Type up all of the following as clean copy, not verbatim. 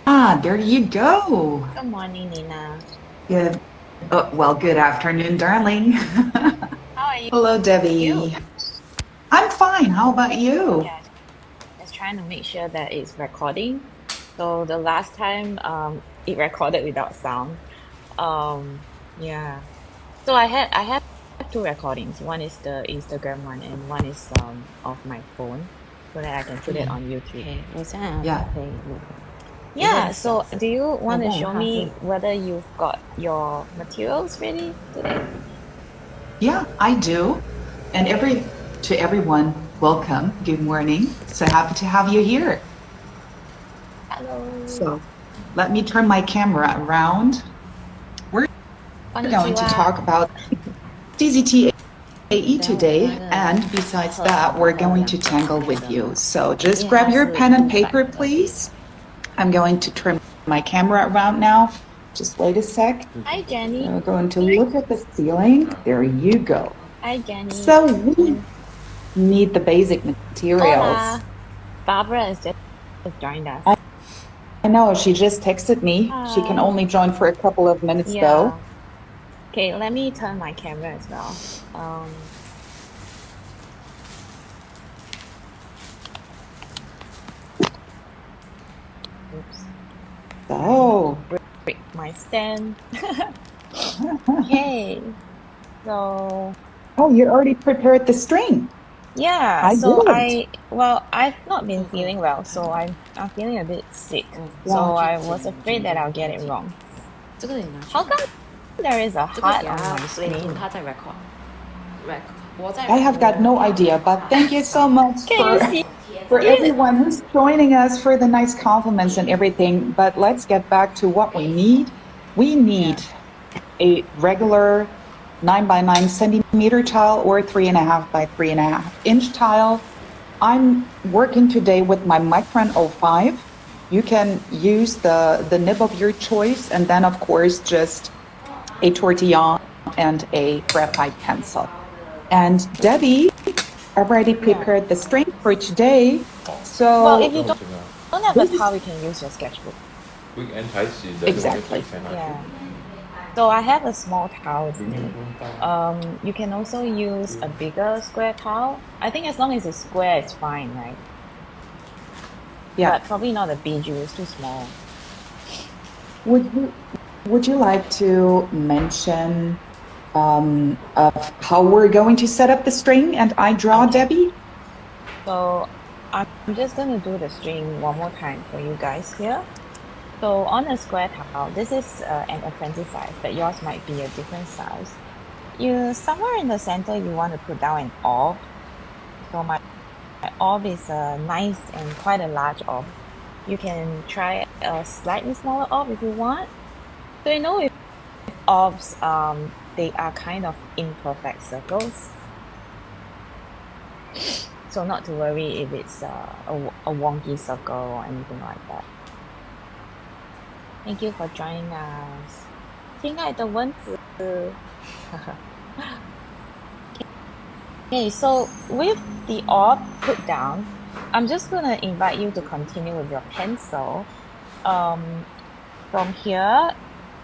There you go. Good morning, Nina. Good. Oh, well, good afternoon, darling. How are you? Hello, You? Debbie. I'm fine. How about you? Yeah, just trying to make sure that it's recording. So the last time it recorded without sound. Um yeah. So I have two recordings. One is the Instagram one and one is of my phone so that I can put it on YouTube. 呀，Yeah, so do you want to show me 我在想，whether you've got your materials ready today? yeah, I do. And to everyone, welcome. Good morning. So happy to have you here. Hello. So let me turn my camera around. We're going to Konnichiwa. talk about CZTAE today, and besides that, we're going to tangle with you. So just grab your pen and paper, please. I'm going to turn my camera around now. Just wait a sec. Hi, Jenny. We're going to look at the ceiling. There you go. Hi, Jenny. So we need the basic materials. Hola. Barbara is just joined us. I know, she just texted me. She can Hi. only join for a couple of minutes though. Yeah. Okay, let me turn my camera as well. Oops. So, Break my stand. Okay. So, oh, you already prepared the string. yeah. I So didn't. I've not been feeling well, so I'm feeling a bit sick. So I was afraid that I'll get it wrong. How come there is a heart on my screen? I have got no idea, but thank you so much Can you see for it? everyone who's joining us, for the nice compliments and everything. But let's get back to what we need. We need a regular 9 by 9 centimeter tile or 3.5 by 3.5 inch tile. I'm working today with my Micron 05. You can use the nib of your choice, and then of course just a tortillon and a graphite pencil. And Debbie already prepared the string for today. So Well, if you don't have a towel, you can use your sketchbook. exactly. Yeah. So I have a small towel with me. You can also use a bigger square towel. I think as long as it's square, it's fine, right? Yeah. But probably not a bijou, it's too small. Would you like to mention of how we're going to set up the string and I draw, Okay. Debbie? So I'm just going to do the string one more time for you guys here. So on a square towel, this is an apprentice size, but yours might be a different size. Somewhere in the center, you want to put down an orb. So my orb is a nice and quite a large orb. You can try a slightly smaller orb if you want. So you know, with orbs, they are kind of imperfect circles. So not to worry if it's a wonky circle or anything like that. Thank you for joining us. 亲爱的蚊子. Okay, so with the orb put down, I'm just going to invite you to continue with your pencil. From here,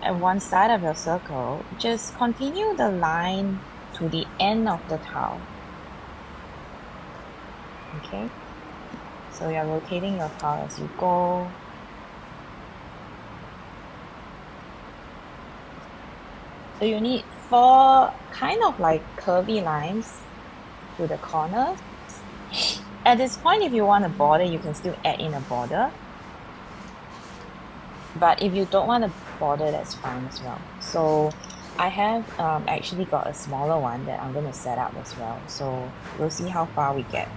at one side of your circle, just continue the line to the end of the towel. Okay? So you're rotating your towel as you go. So you need 4 kind of like curvy lines to the corners. At this point, if you want a border, you can still add in a border. But if you don't want a border, that's fine as well. So I have actually got a smaller one that I'm going to set up as well. So we'll see how far we get.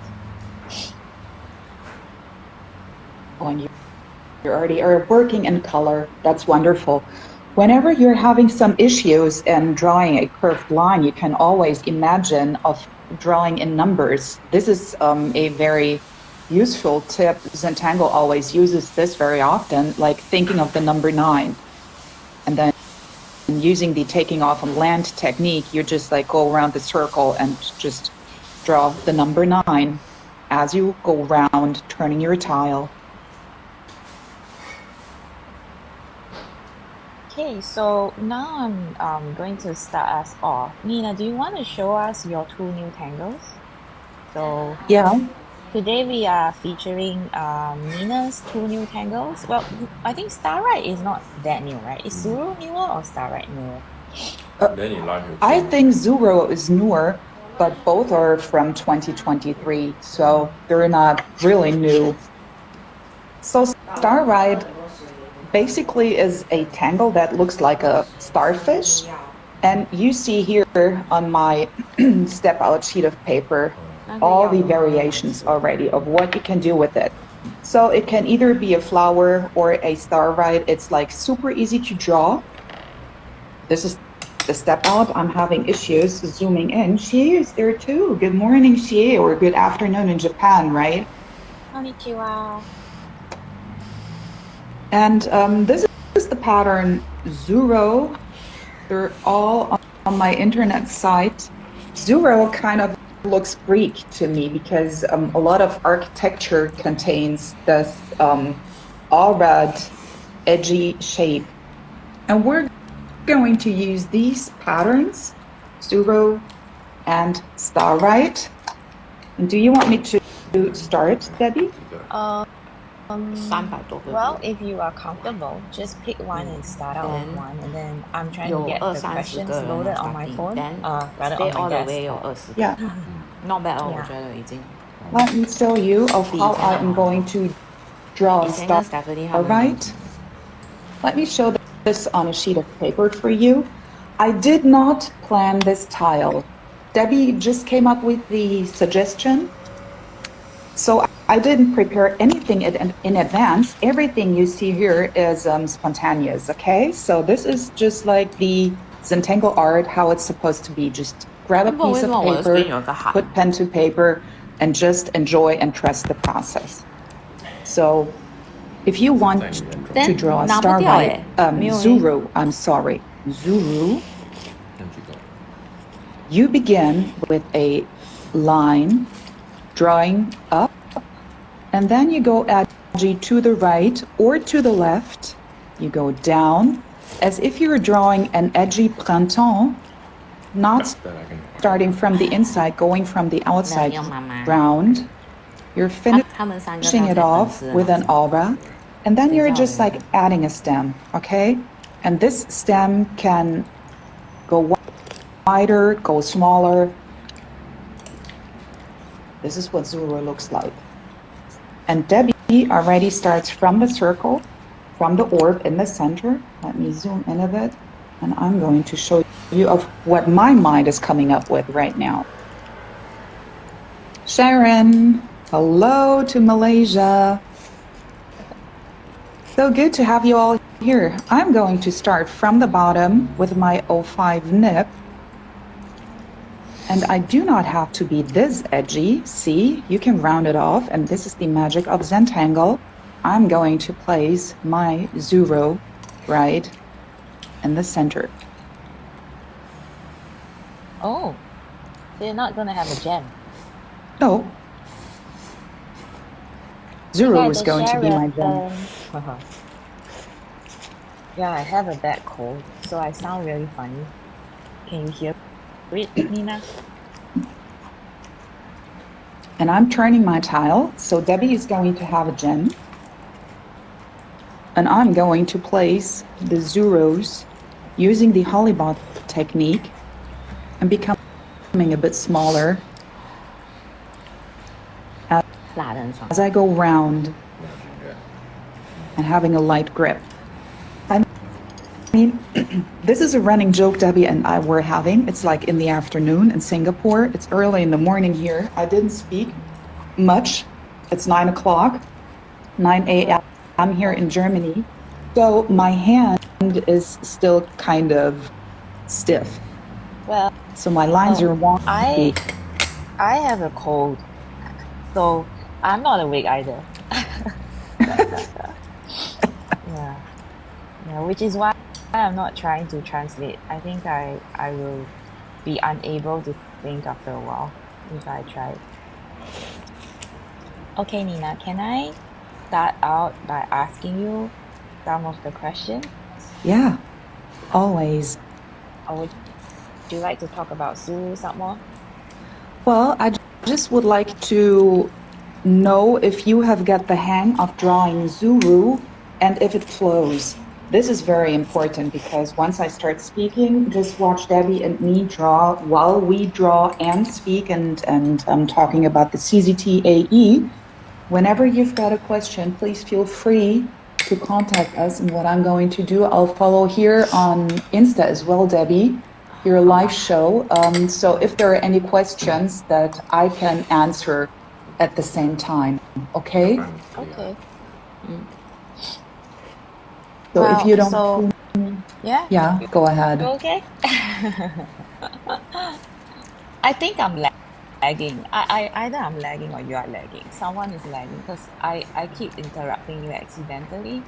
Oh, you already are working in color. That's wonderful. Whenever you're having some issues and drawing a curved line, you can always imagine of drawing in numbers. This is a very useful tip. Zentangle always uses this very often, like thinking of the number 9. And then using the taking off on land technique, you just like go around the circle and just draw the number 9 as you go around turning your tile. Okay, so now I'm going to start us off. Nina, do you want to show us your two new tangles? So Yeah, today we are featuring Nina's two new tangles. Well, I think Starlight is not that new, right? Is Zuru newer or Starlight newer? Then you like your I king. think Zuro is newer, but both are from 2023, so they're not really new. So Starride basically is a tangle that looks like a starfish. And you see here on my step out sheet of paper all the variations already of what you can do with it. So it can either be a flower or a starlight. It's like super easy to draw. This is the step out. I'm having issues zooming in. Xie is there too. Good morning, Xie, or good afternoon in Japan, right? Konnichiwa. And this is the pattern Zuro. They're all on my internet site. Zuro kind of looks Greek to me because a lot of architecture contains this all red, edgy shape. And we're going to use these patterns, Zuro and Starlight. And do you want me to start, Debbie? Well, if you are comfortable, just pick one and start out with one, and then I'm trying to get the questions loaded on my phone, rather on my desktop. Yeah. Not bad Yeah. Let me show you of how I am going to draw a Starlight. Let me show this on a sheet of paper for you. I did not plan this tile. Debbie just came up with the suggestion. So I didn't prepare anything in advance. Everything you see here is spontaneous, okay? So this is just like the Zentangle art, how it's supposed to be. Just grab a piece of paper, put pen to paper, and just enjoy and trust the process. So if you want to draw a starlight, Zuru, I'm sorry, Zuru, you begin with a line drawing up, and then you go edgy to the right or to the left. You go down as if you were drawing an edgy printemps, not starting from the inside, going from the outside round. You're finishing it off with an aura, and then you're just like adding a stem, okay? And this stem can go wider, go smaller. This is what Zuru looks like. And Debbie already starts from the circle, from the orb in the center. Let me zoom in a bit, and I'm going to show you of what my mind is coming up with right now. Sharon, hello to Malaysia. So good to have you all here. I'm going to start from the bottom with my 05 nib. And I do not have to be this edgy. See, you can round it off, and this is the magic of Zentangle. I'm going to place my Zuro right in the center. Oh, so you're not gonna have a gem. No. Zuro is going to be my gem. Yeah, I have a bad cold, so I sound really funny. Can you hear it, Nina? And I'm turning my tile, so Debbie is going to have a gem. And I'm going to place the Zuros using the Hollybot technique and becoming a bit smaller as I go round and having a light grip. I mean, this is a running joke Debbie and I were having. It's like in the afternoon in Singapore. It's early in the morning here. I didn't speak much. It's 9 o'clock, 9 a.m. I'm here in Germany. So my hand is still kind of stiff. Well, so my lines are wonky. I have a cold, so I'm not awake either. Yeah, which is why I'm not trying to translate. I think I will be unable to think after a while if I try. Okay, Nina, can I start out by asking you some of the questions? Yeah. Always. Or would you like to talk about Zulu some more? Well, I just would like to know if you have got the hang of drawing Zulu and if it flows. This is very important because once I start speaking, just watch Debbie and me draw while we draw and speak, and I'm talking about the CZTAE. Whenever you've got a question, please feel free to contact us. And what I'm going to do, I'll follow here on Insta as well, Debbie, your live show. So if there are any questions that I can answer at the same time, okay? Okay. So if you don't, yeah, yeah, go ahead. you okay? I think I'm lagging. Either I'm lagging or you are lagging. Someone is lagging because I keep interrupting you accidentally.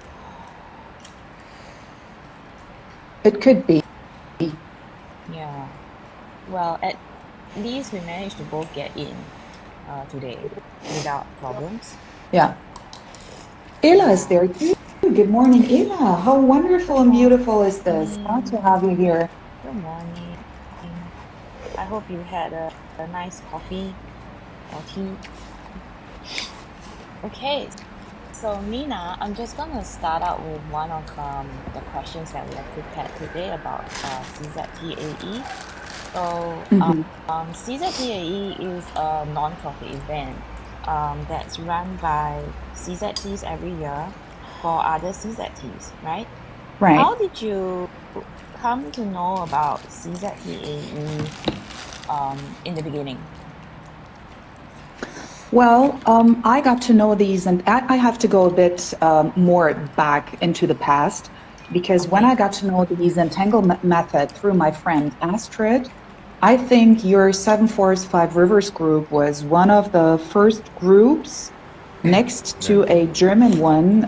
It could be. Yeah. Well, at least we managed to both get in today without problems. Yeah. Ella is there too. Good morning, Ella. How wonderful and beautiful is this? Glad to have you here. Good morning. I hope you had a nice coffee or tea. Okay, so Nina, I'm just gonna start out with one of the questions that we have prepared today about CZTAE. So CZTAE is a non-profit event that's run by CZTs every year for other CZTs, right? Right. How did you come to know about CZTAE in the beginning? Well, I got to know these, and I have to go a bit more back into the past, because when I got to know these entanglement method through my friend Astrid, I think your 7 Forests 5 Rivers group was one of the first groups next to a German one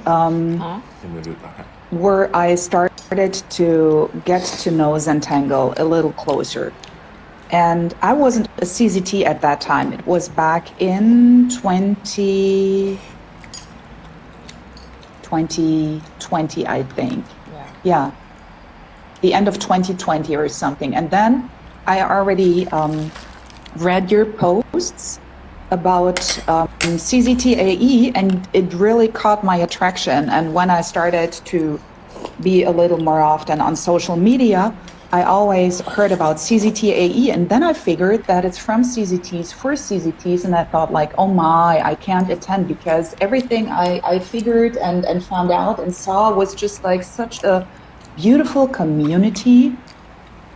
where I started to get to know Zentangle a little closer. And I wasn't a CZT at that time. It was back in 2020, I think. Yeah. The end of 2020 or something. And then I already read your posts about CZTAE, and it really caught my attraction. And when I started to be a little more often on social media, I always heard about CZTAE, and then I figured that it's from CZTs for CZTs, and I thought like, oh my, I can't attend, because everything I figured and found out and saw was just like such a beautiful community,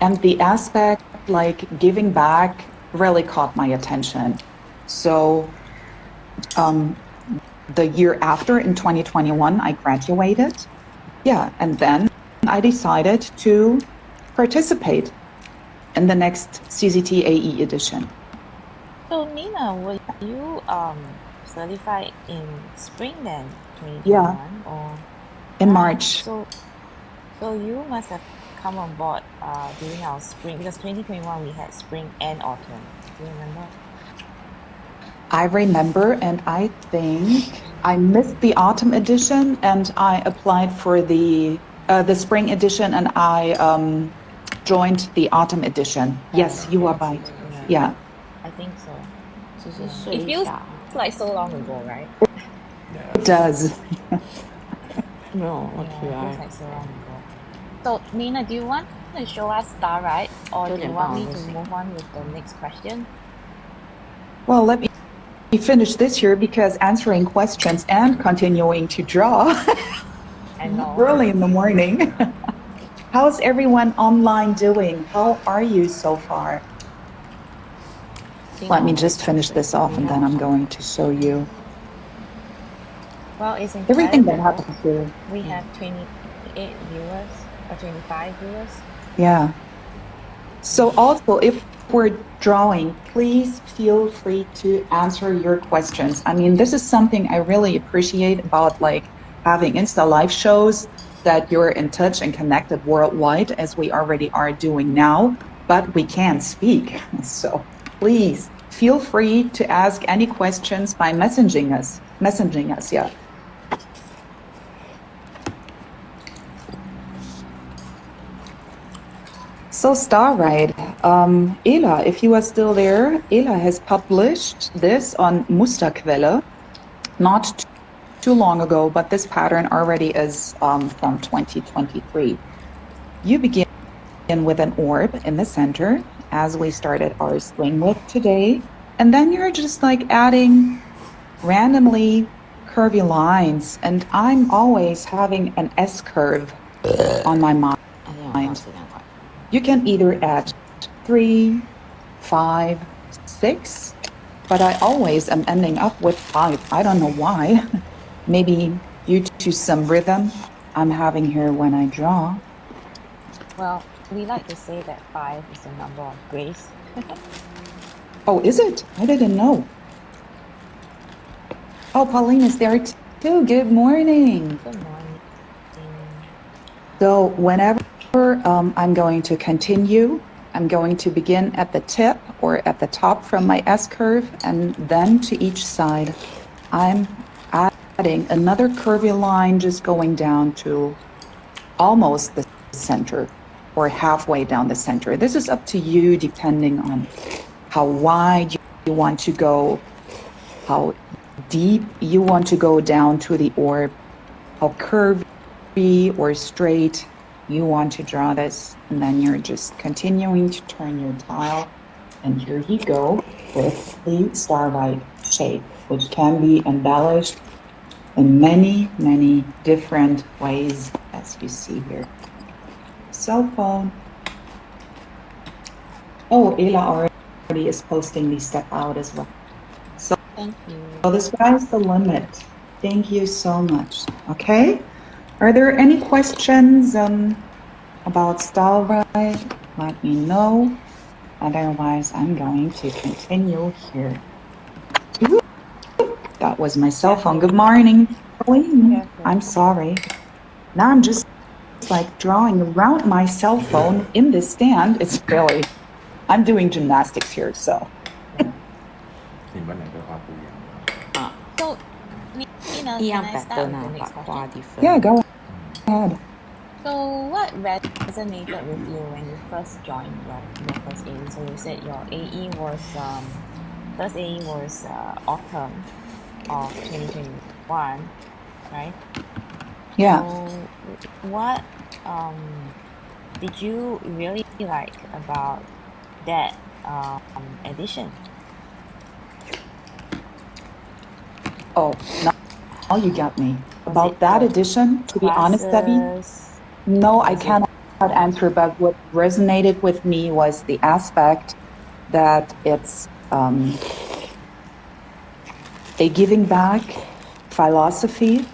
and the aspect like giving back really caught my attention. So the year after, in 2021, I graduated. Yeah, and then I decided to participate in the next CZTAE edition. So Nina, were you certified in spring then, 2021? Yeah, or in March. So you must have come on board during our spring, because 2021 we had spring and autumn. Do you remember? I remember, and I think I missed the autumn edition, and I applied for the spring edition, and I joined the autumn edition. Yes, you are right. Yeah. I think so. It feels like so long ago, right? It does. No, it feels like so long ago. So Nina, do you want to show us star right, or do you want me to move on with the next question? Well, let me finish this here, because answering questions and continuing to draw early in the morning. How's everyone online doing? How are you so far? Let me just finish this off, and then I'm going to show you. Well, it's everything that happens here. We have 28 viewers or 25 viewers. Yeah. So also, if we're drawing, please feel free to answer your questions. I mean, this is something I really appreciate about like having Insta live shows, that you're in touch and connected worldwide, as we already are doing now, but we can't speak. So please feel free to ask any questions by messaging us, yeah. So Starride, Ela, if you are still there, Ela has published this on Musterquelle not too long ago, but this pattern already is from 2023. You begin with an orb in the center, as we started our swing with today, and then you're just like adding randomly curvy lines, and I'm always having an S curve on my mind. You can either add 3, 5, 6, but I always am ending up with 5. I don't know why. Maybe due to some rhythm I'm having here when I draw. Well, we like to say that 5 is the number of grace. Oh, is it? I didn't know. Oh, Pauline is there too. Good morning. Good morning. So whenever I'm going to continue, I'm going to begin at the tip or at the top from my S curve, and then to each side, I'm adding another curvy line just going down to almost the center or halfway down the center. This is up to you depending on how wide you want to go, how deep you want to go down to the orb, how curvy or straight you want to draw this, and then you're just continuing to turn your tile, and here you go with the starlight shape, which can be embellished in many, many different ways, as you see here. Cell phone. Oh, Ela already is posting the step out as well. So, Thank you. so the sky's the limit. Thank you so much. Okay. Are there any questions about Starride? Let me know. Otherwise, I'm going to continue here. Ooh, that was my cell phone. Good morning. I'm sorry. Now I'm just like drawing around my cell phone in this stand. It's really, I'm doing gymnastics here, so. So, Nina, can I start with the next question? Yeah, go ahead. So, what resonated with you when you first joined your first AE? So you said your AE was first AE was autumn of 2021, right? Yeah. So, what did you really like about that edition? Oh, now you got me. About that edition, to be honest, Debbie, no, I cannot answer, but what resonated with me was the aspect that it's a giving back philosophy.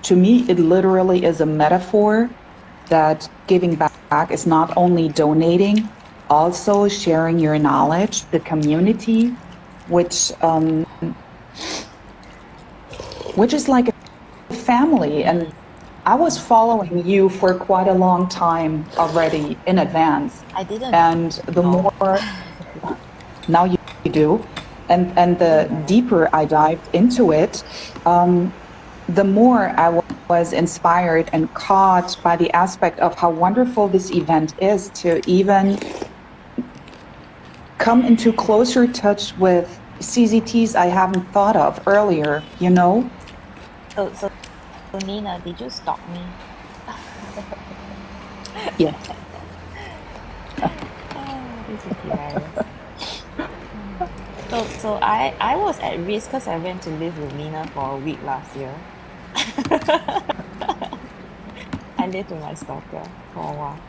To me, it literally is a metaphor that giving back is not only donating, also sharing your knowledge, the community, which is like a family. And I was following you for quite a long time already in advance. I didn't. And the more, now you do, and the deeper I dived into it, the more I was inspired and caught by the aspect of how wonderful this event is to even come into closer touch with CZTs I haven't thought of earlier, you know? So Nina, did you stop me? Yeah. This is hilarious. So I was at risk because I went to live with Nina for a week last year. I lived with my stalker for a while.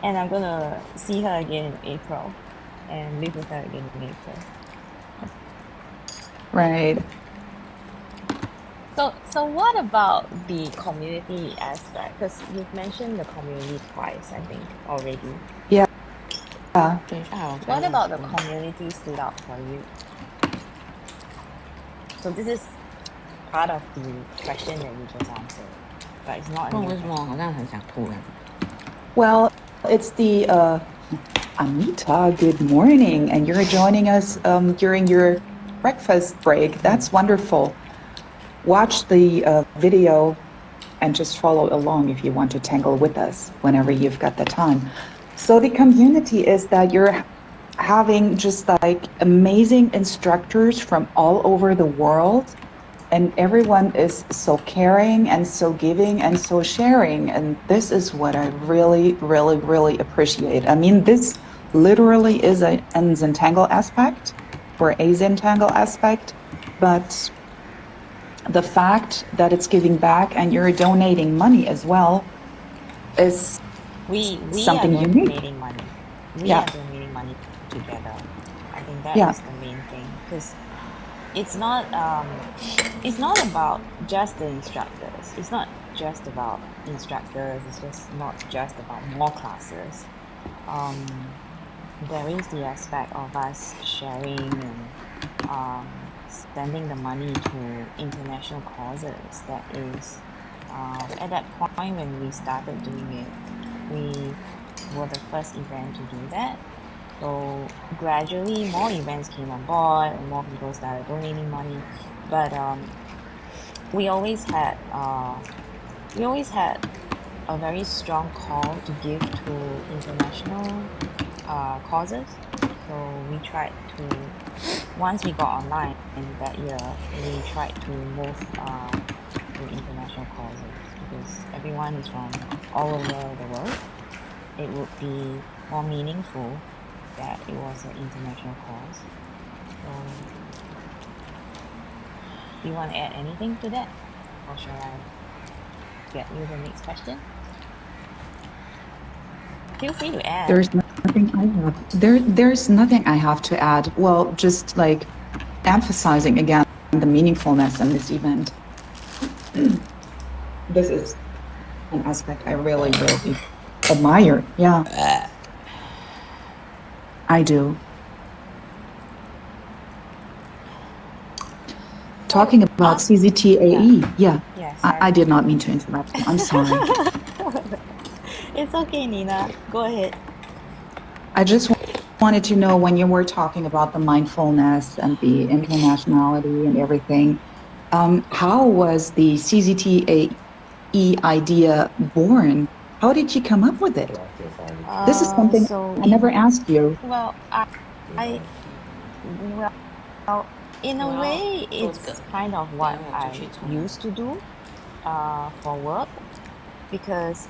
And I'm gonna see her again in April and live with her again in April. Right. So what about the community aspect? Because you've mentioned the community twice, I think, already. Yeah. What about the community stood out for you? So this is part of the question that you just answered, but it's not. Well, it's the Anita, good morning, and you're joining us during your breakfast break. That's wonderful. Watch the video and just follow along if you want to tangle with us whenever you've got the time. So the community is that you're having just like amazing instructors from all over the world, and everyone is so caring and so giving and so sharing. And this is what I really, really, really appreciate. I mean, this literally is an Zentangle aspect or a Zentangle aspect, but the fact that it's giving back and you're donating money as well is we something are unique. donating money. We Yeah. are donating money together. I think that Yeah. is the main thing, because it's not about just the instructors. It's not just about instructors. It's just not just about more classes. There is the aspect of us sharing and sending the money to international causes. That is, at that point when we started doing it, we were the first event to do that. So gradually more events came on board and more people started donating money. But we always had a very strong call to give to international causes. So we tried to, once we got online that year, we tried to move to international causes, because everyone is from all over the world. It would be more meaningful that it was an international cause. So, do you want to add anything to that? Or shall I get you the next question? Feel free to add. There's nothing I have. There's nothing I have to add. Well, just like emphasizing again the meaningfulness in this event. This is an aspect I really, really admire. Yeah. I do. Talking about CZTAE, yeah. I did not mean to interrupt you. I'm sorry. It's okay, Nina. Go ahead. I just wanted to know, when you were talking about the mindfulness and the internationality and everything, how was the CZTAE idea born? How did you come up with it? This is something I never asked you. Well, in a way, it's kind of what I used to do for work, because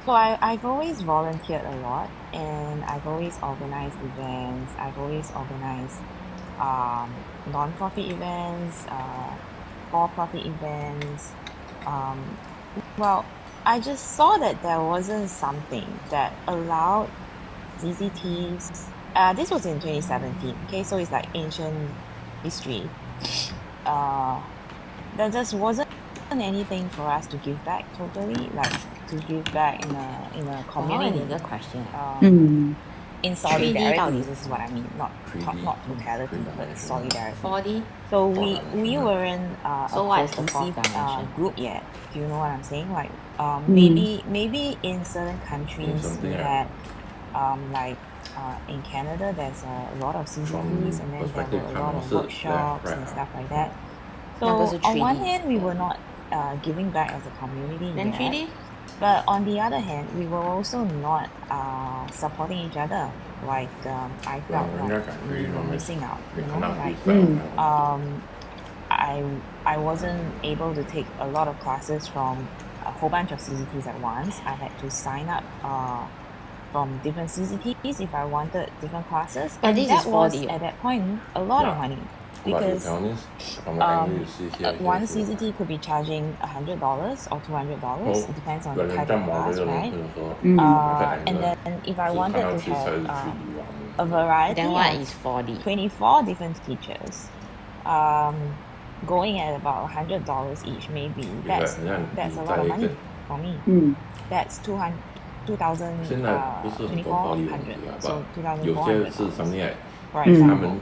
so I've always volunteered a lot, and I've always organized events. I've always organized non-profit events, for-profit events. Well, I just saw that there wasn't something that allowed ZZTs. This was in 2017. Okay, so it's like ancient history. There just wasn't anything for us to give back totally, like to give back in a community. 我有一个 question. In solidarity, this is what I mean, not totality, but solidarity. 4D. So we weren't a So what is the cohesive fourth dimension? group yet. Do you know what I'm saying? Like maybe in certain countries we had like in Canada there's a lot of CCTs, and then there were a lot of workshops and stuff like that. So on one hand we were not giving back as a community Then yet, 3D? but on the other hand we were also not supporting each other. Like I felt like we were missing out, you know, like I wasn't able to take a lot of classes from a whole bunch of CCTs at once. I had to sign up from different CCTs if I wanted different classes. But And this that is was 4D. at that point a lot of money, because one CCT could be charging $100 or $200. It depends on the type of class, right? And then if I wanted to have a variety Then what of is 4D? 24 different teachers, going at about $100 each, maybe that's a lot of money for me. That's 2,400, so $2,400, for example.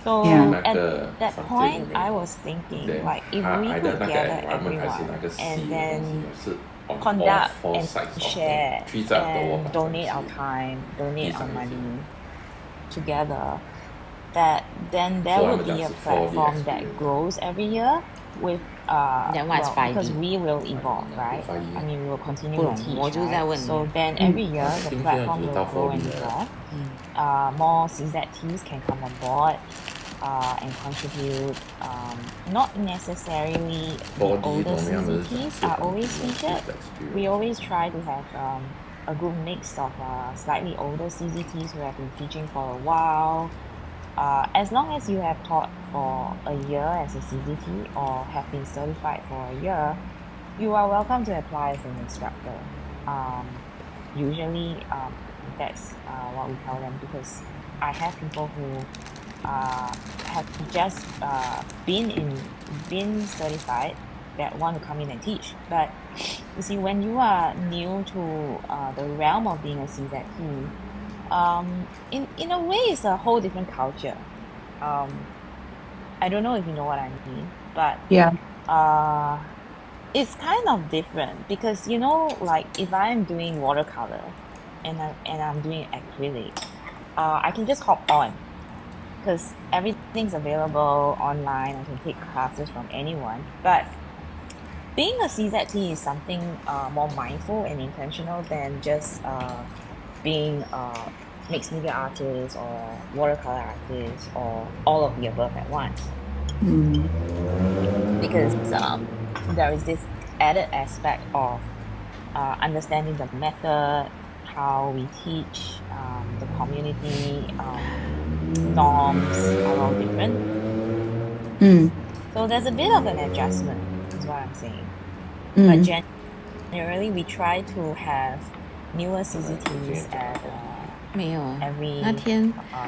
So at that point, I was thinking, like, if we could gather everyone and then conduct and share and donate our time, donate our money together, that then there will be a platform that grows every year with Then what is well, 5D? because we will evolve, right? 5D I mean, we will continue 不 to 懂， teach, 我就在 right? 问你 So 啊。 then every year the 听现在 platform 只是 will 到 grow and4D 了 evolve. 嗯 More CZTs can come on board and contribute. Not necessarily the 4D older 同样的是 CZTs are always featured. We experience always try to have a good mix of slightly older CZTs who have been teaching for a while. As long as you have taught for a year as a CZT or have been certified for a year, you are welcome to apply as an instructor. Usually, that's what we tell them, because I have people who have just been certified that want to come in and teach. But you see, when you are new to the realm of being a CZT, in a way, it's a whole different culture. I don't know if you know what I mean, but Yeah. it's kind of different because, you know, like if I'm doing watercolor and I'm doing acrylic, I can just hop on because everything's available online. I can take classes from anyone. But being a CZT is something more mindful and intentional than just being a mixed media artist or watercolor artist or all of the above at once. Because there is this added aspect of understanding the method, how we teach, the community norms are all different. So there's a bit of an adjustment, is what I'm saying. But generally, we try to have newer CCTs at 没有啊 every 那天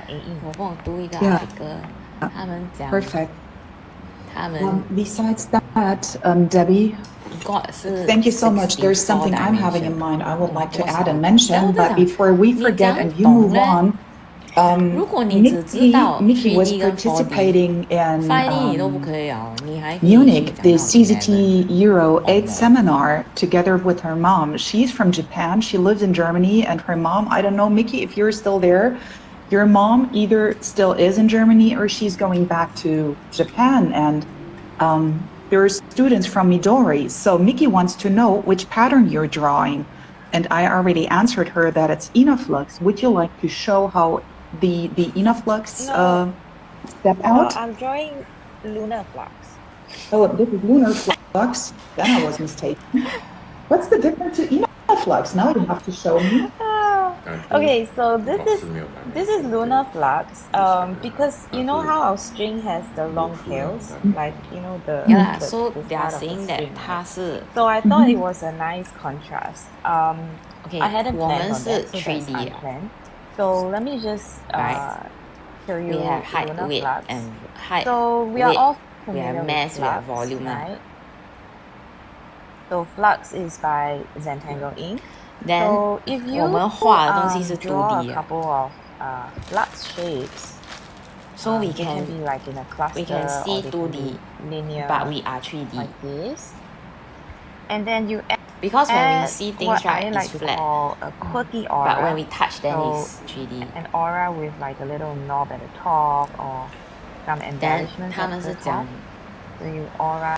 AE. 我跟我读一个 Yeah. article，他们讲 Perfect. 他们 Besides that, Debbie, God 是 thank you so much. There's 64 something I'm having in dimension mind I would like to 我 add and 想 mention, 但 but 我在想 before we 你 forget 讲 and you 懂 move 呢 on, 如果你只知道 Mickey was 3D 跟 participating in5D 你都不可以哦，你还可以 Munich, 去 the 讲到 CZT 11 Euro or 8 more. seminar together with her mom. She's from Japan. She lives in Germany, and her mom, I don't know, Mickey, if you're still there, your mom either still is in Germany or she's going back to Japan. And there are students from Midori. So Mickey wants to know which pattern you're drawing. And I already answered her that it's Inaflux. Would you like to show how the Inaflux No. step out? I'm drawing lunar flux. Oh, this is lunar flux. Then I was mistaken. What's the difference to Inaflux? Now you have to show me. Okay, so this is 是没有白 this is lunar flux. Because you know how our string has the long tails, like you know the Yeah lah, the- so this they are part of the saying that string, 它 right? 是 So I thought it was a nice contrast. Okay, I hadn't 我 planned 们 on 是 that, so that's3D 啊 unplanned. So let me just Right. show you We have height, lunar width, flux. and height, So we are width, all we have familiar mass, with we have flux, volume lah. right? So flux is by Zentangle Ink. Then So if you 我们画的东西是 draw a 2D 啊 couple of flux shapes, So we it can can be like in a cluster, we can see or they can 2D, be linear, but we are 3D. like this. And then you Because when we add see things what right, I it's like to flat. call a quirky aura. But when we touch, then So it's 3D. an aura with like a little knob at the top or some Then embellishments 他 at 们 the 是 top. 讲 So you aura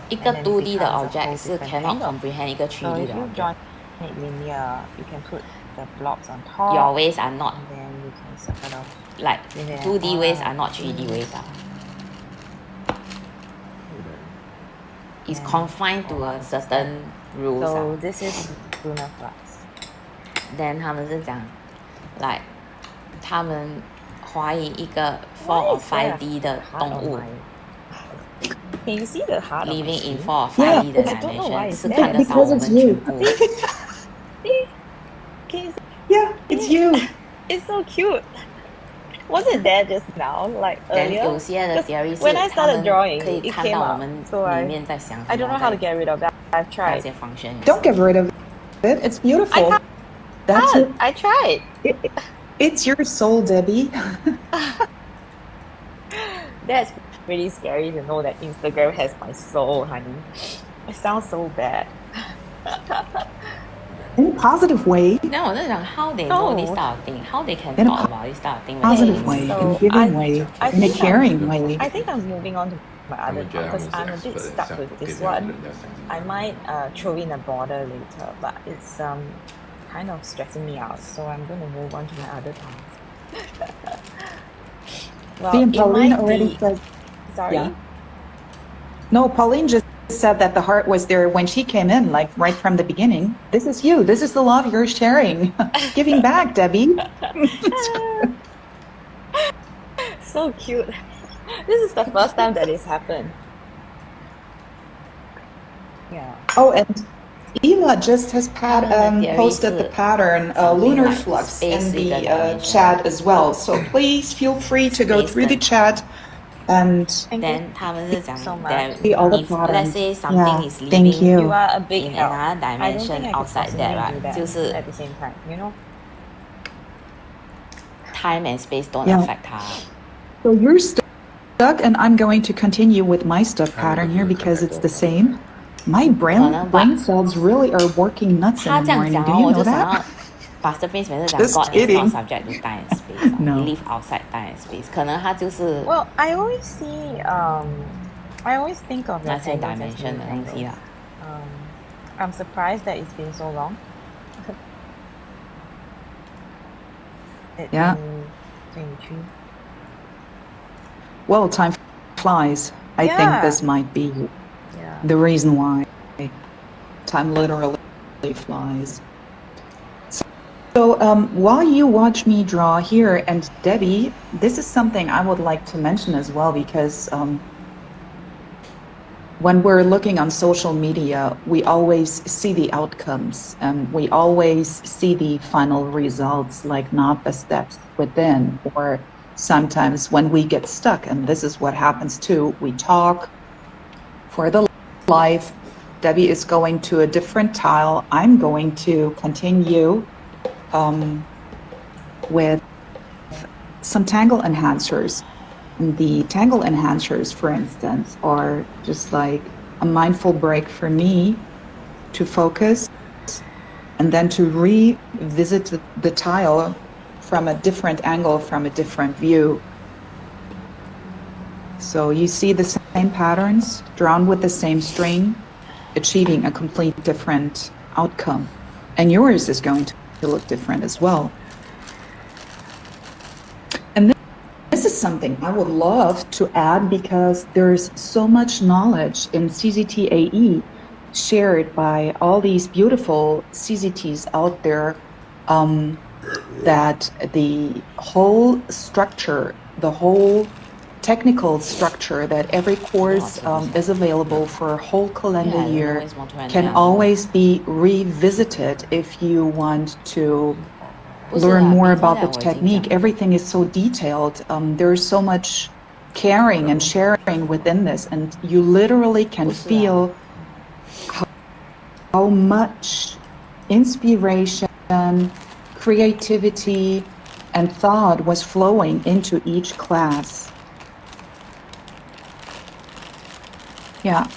一个 and then it 2D 的 becomes a whole object 是 different cannot angle. comprehend 一个 So 3D if 的 you object. join it linear, you can put the blobs on top. Your waves are not And then you can sort of like give it an 2D aura waves are like not 3D this. waves. It's And confined to a certain rules. So this is lunar flux. Then 他们是讲 like 他们怀疑一个 4 Why or is there a 5D 的 heart 动 on 物 my- Can you see the heart on my living in sleeve? 4 or Yeah, 5D 的 I don't know why dimension it's 是 there. 看得到 Because 我 it's 们 you. 全部 Can you see? Yeah, it's you. It's so cute. Was it there just now, like Then earlier? 有些的 Because theory 是 when I 他 started 们 drawing, 可以 it 看 came 到我 up. 们 So 里面在想 I 什 don't 么 know how to 在 get rid of that. I've 那 tried. 些 function Don't get rid of it. It's beautiful. I That's it. I tried. It's your soul, Debbie. That's pretty scary to know that Instagram has my soul, honey. It sounds so bad. In a positive way. Then 我在想 how they know this No. type of thing, how they can In a talk about this type of thing when Positive they way, so in a So giving way, I in a think caring way. I think I'm moving on to my 他 other 们觉得 town 他们 because 是 I'm a bit expert， stuck 像 with 给 this 别人 one. 人家相信 I might throw in a border later, but it's kind of stressing me out, so I'm going to move on to my other town. Well, See, and it Pauline might already be. said, Sorry? yeah. No, Pauline just said that the heart was there when she came in, like right from the beginning. This is you. This is the love you're sharing. Giving back, Debbie. So cute. This is the first time that it's happened. Yeah. Oh, and Ela just has theory posted the 是 pattern something lunar like flux space in with the the dimension. chat as well. So please feel free to go Space through the 跟 chat and Thank then you 他们是讲 so much. that see all the if let's patterns. say something Yeah, is thank living You you. are a big in help. another I don't dimension think I could outside possibly that, do right? that 就是 at the same time, you know? time and space don't Yeah. affect 它。 So you're stuck, and I'm going to continue with my stuck 他那个 pattern here 就是看 because 太 it's 多 the 了 same. My 可能吧 brain cells really are working nuts in 他 the 这样 morning. 讲 Do 哦， you 我 know 就想 that? 要 Pastor Prince 每次讲 Just God is not kidding. subject to time and space 哦 No. He live outside time and space， 可能他就是 Well, I always see, I always think of 那 the 些 angles as dimension new 的东西 angles. 啦。 I'm surprised that it's been so long. It's Yeah. 23. Well, time flies. I think Yeah. this might be Yeah. the reason why time literally flies. So while you watch me draw here, and Debbie, this is something I would like to mention as well, because when we're looking on social media, we always see the outcomes and we always see the final results, like not the steps within. Or sometimes when we get stuck, and this is what happens too, we talk for the life. Debbie is going to a different tile. I'm going to continue with some tangle enhancers. The tangle enhancers, for instance, are just like a mindful break for me to focus and then to revisit the tile from a different angle, from a different view. So you see the same patterns drawn with the same string, achieving a complete different outcome. And yours is going to look different as well. And this is something I would love to add because there's so much knowledge in CZTAE shared by all these beautiful CZTs out there, that the whole structure, the whole technical structure that every course is available for a whole calendar Yeah, I don't know year it's more to an can end. always be revisited if you want to 不是 learn 啦 more ，before about the that 我已经讲 technique. Everything is so detailed. There's so much caring and sharing within this, and you literally can 不是啊 feel how much inspiration, creativity, and thought was flowing into each class. Yeah,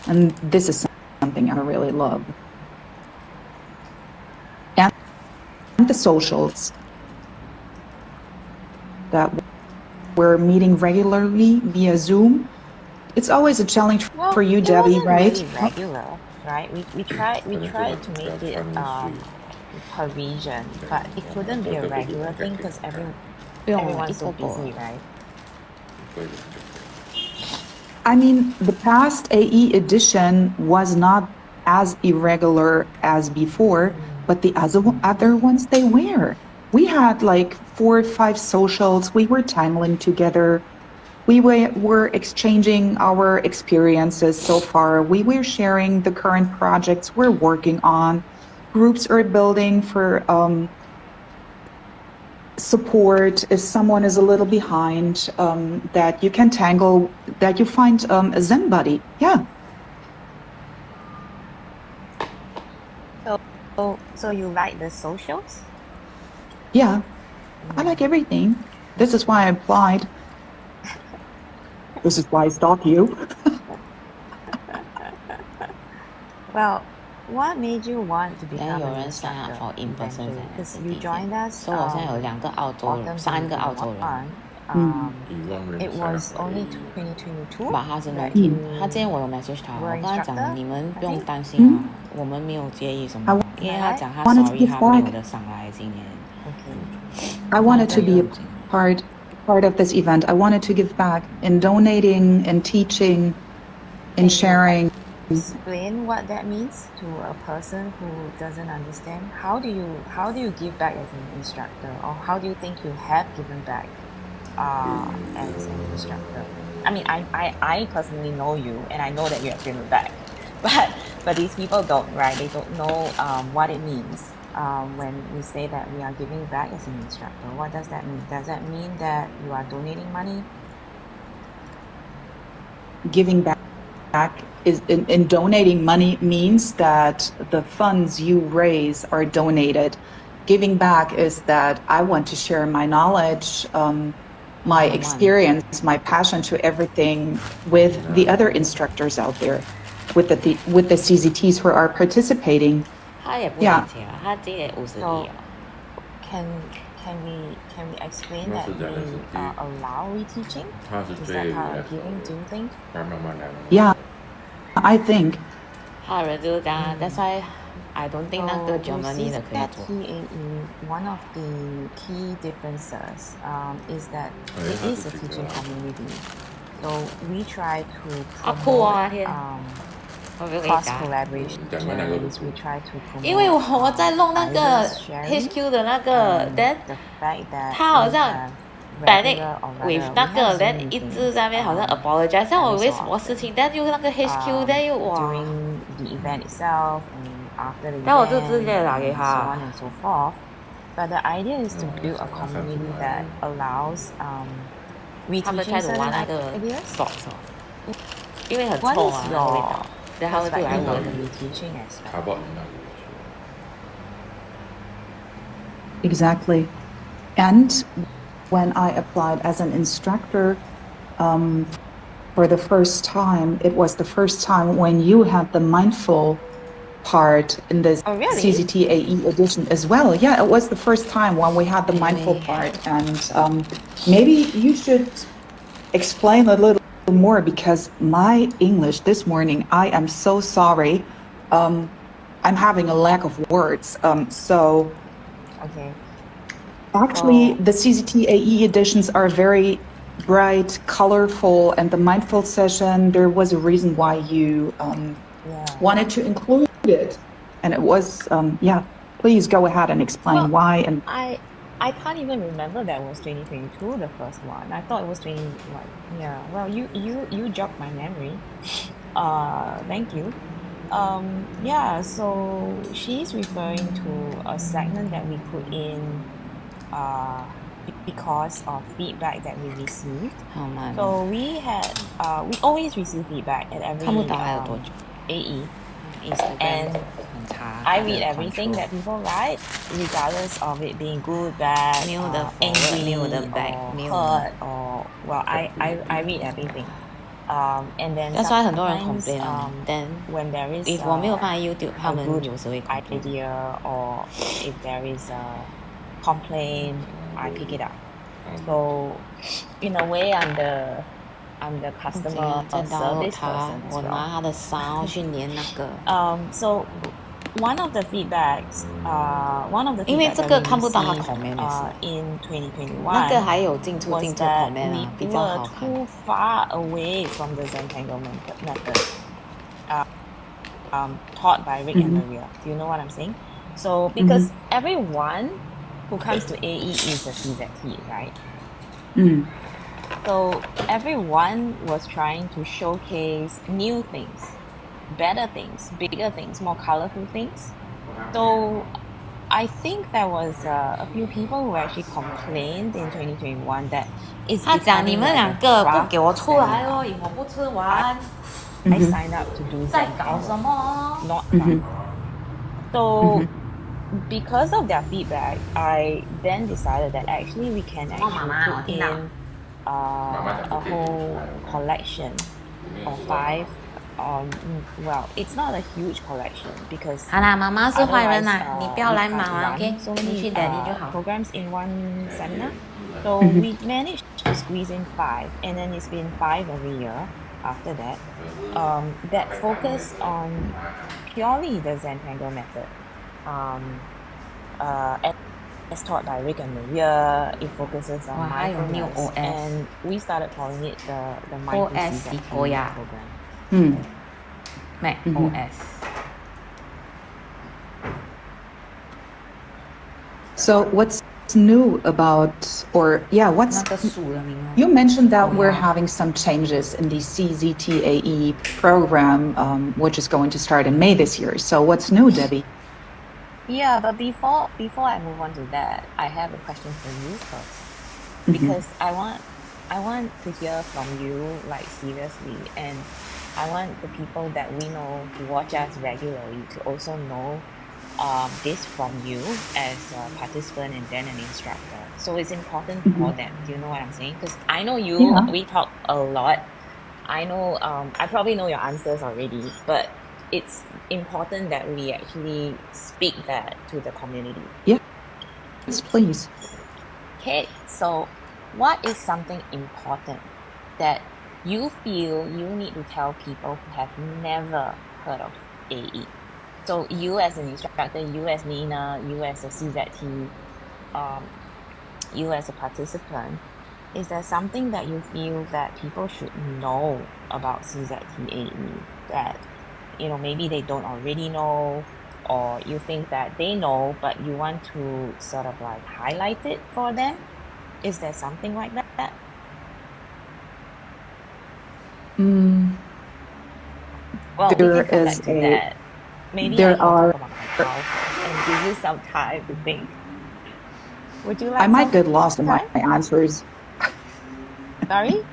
and this is something I really love. And the socials that we're meeting regularly via Zoom. It's always a challenge Well, for you, it Debbie, wasn't right? really regular, right? We tried to make it per region, but it couldn't be a regular thing because 不用 everyone's 一 so 个 busy, right? 所以就可以 I mean, the past AE edition was not as irregular as before, but the other ones, they were. We had like 4 or 5 socials. We were tangling together. We were exchanging our experiences so far. We were sharing the current projects we're working on. Groups are building for support if someone is a little behind, that you can tangle, that you find a Zen buddy. Yeah. So you like the socials? Yeah. I like everything. This is why I applied. This is why I stalk you. Well, what made you want to 然 become 后有 an 人 sign up instructor for in person eventually? Because you eventually joined us 所以我现在有2个澳洲人 autumn 3个澳洲人 2021, it was only 2022 把他真的 that you 他之前我有 message 他， were 我跟他讲 instructor, 你们 I 不用 think. 担心啊，我们没有介意什么，因为他讲他 wanted to sorry give 他没有 back. 的上来今年。 Okay. I wanted to be a 不用紧 part of this event. I wanted to give back in donating, in teaching, in Can you sharing. Explain what that means to a person who doesn't understand. How do you give back as an instructor, or how do you think you have given back as an instructor? I mean, I personally know you, and I know that you have given back, but these people don't, right? They don't know what it means when we say that we are giving back as an instructor. What does that mean? Does that mean that you are donating money? Giving back is in donating money means that the funds you raise are donated. Giving back is that I want to share my knowledge, my experience, my passion to everything with the other instructors out there, with the CZTs who are participating. 他也不领钱啊，他今年50亿啊。 Can we explain 那 that 是两个 we 是 allow reteaching? 他是 Is 最 that part of giving? Do you think? 慢慢来。 Yeah, I think. 他的人就是这样，That's why I don't think 那个 Germany 的可以做。 One of the key differences is that it is a teaching community. So we try to 好酷哦，那 promote 天。我不给 cross 讲， collaborations. We try to promote 因为我在弄那个 ideas sharing, HQ 的那个 and ，then the fact that 他好 we 像 have panic regular or with rather 那 we 个 have ，then Zoom 一直 meetings, 在那边好像 apologize，像我以为什么事情，then 又那个 HQ， then 又哇， during the event itself and after the 然后我就 event 直接打给 and so 他 on，and so forth. But the idea is to build a community that allows 他们 reteaching 开始玩 certain 那个 ideas. box 哦，因为很 What 臭 is 啊那个味道 your ，then 他们就来 perspective 问 on the reteaching aspect? 卡爆你那 Exactly. And when I applied as an instructor for the first time, it was the first time when you had the mindful part in the Oh, really? CZTAE edition as well. Yeah, it was the first time when we had the mindful Really? part. And maybe you should explain a little more, because my English this morning, I am so sorry. I'm having a lack of words. So Okay. actually, Oh. the CZTAE editions are very bright, colorful, and the mindful session, there was a reason why you Yeah. wanted to include it. And it was, yeah, please go ahead and explain Well, why. And I can't even remember that was 2022, the first one. I thought it was 21. Yeah. Well, you jogged my memory. Thank you. Yeah, so she's referring to a segment that we put in because of feedback that we received. 好慢 So we always receive feedback at every 看不到还有多久 AE. ？Instagram And 很差。 I 它的 read everything control that people write, regardless of it being good, bad, 没有的 forward， angry, 没有的 back， or 没有的 hurt, or well, I read everything. And then That's why 很多人 sometimes, complain 啊。Then when there is if 我没有放在 YouTube， 他 a 们 good 有时会 complain。 idea, or if there is a complaint, I pick it up. So in a way, I'm the 这 customer 在 service 他 person，as 我 well. 拿他的烧去粘那个。 So one of the feedbacks, 因为 that 这个 we 看不到他 received, comment 也是。 in 2021那个还有进出 was 进出 that comment 啊，比 we 较 were 好看。 too far away from the Zentanglement method taught by Rick and Maria. Do you know what I'm saying? So because everyone who comes to AE is a CZT, right? So everyone was trying to showcase new things, better things, bigger things, more colorful things. So I think there was a few people who actually complained in 2021 that it's 他讲你 becoming 们 like 两 a 个不 craft 给我出来 seminar. 咯，以后不吃完， I signed up to do 在搞什 Zentangle, 么？ not fun. So because of their feedback, I then decided that actually we can actually Mama, put in a whole collection of 5. Well, it's not a huge collection because 好啦，妈妈是坏人 otherwise, 啦，你不要来 we 忙 can't 啊 run ，OK？ so 你去 many daddy 就好。 programs in one seminar. So we managed to squeeze in 5, and then it's been 5 every year after that, that focus on purely the Zentangle method. As taught by Rick and Maria, it focuses on 哇，还有 new mindfulness, OS and we started calling it the mindful OS CZT 試過呀 program. 嗯 Mac 嗯哼 OS。 So what's new about, or yeah, 那 what's 个树的名字 you mentioned that Oh, we're yeah. having some changes in the CZTAE program, which is going to start in May this year. So what's new, Debbie? Yeah, but before I move on to that, I have a question for you first, Mhm. because I want to hear from you, like, seriously, and I want the people that we know who watch us regularly to also know this from you as a participant and then an instructor. So it's important for them. Do you know what I'm saying? Because I know you, Yeah. we talk a lot. I know, I probably know your answers already, but it's important that we actually speak that to the community. Yes, please. Okay, so what is something important that you feel you need to tell people who have never heard of AE? So you as an instructor, you as Nina, you as a CZT, you as a participant, is there something that you feel that people should know about CZT-AE that, you know, maybe they don't already know, or you think that they know, but you want to sort of like highlight it for them? Is there something like that? Well, we There can come back is to that. Maybe I there can are- talk about my pal first and give you some time to think. Would you like I might some get lost in my time? answers. Sorry?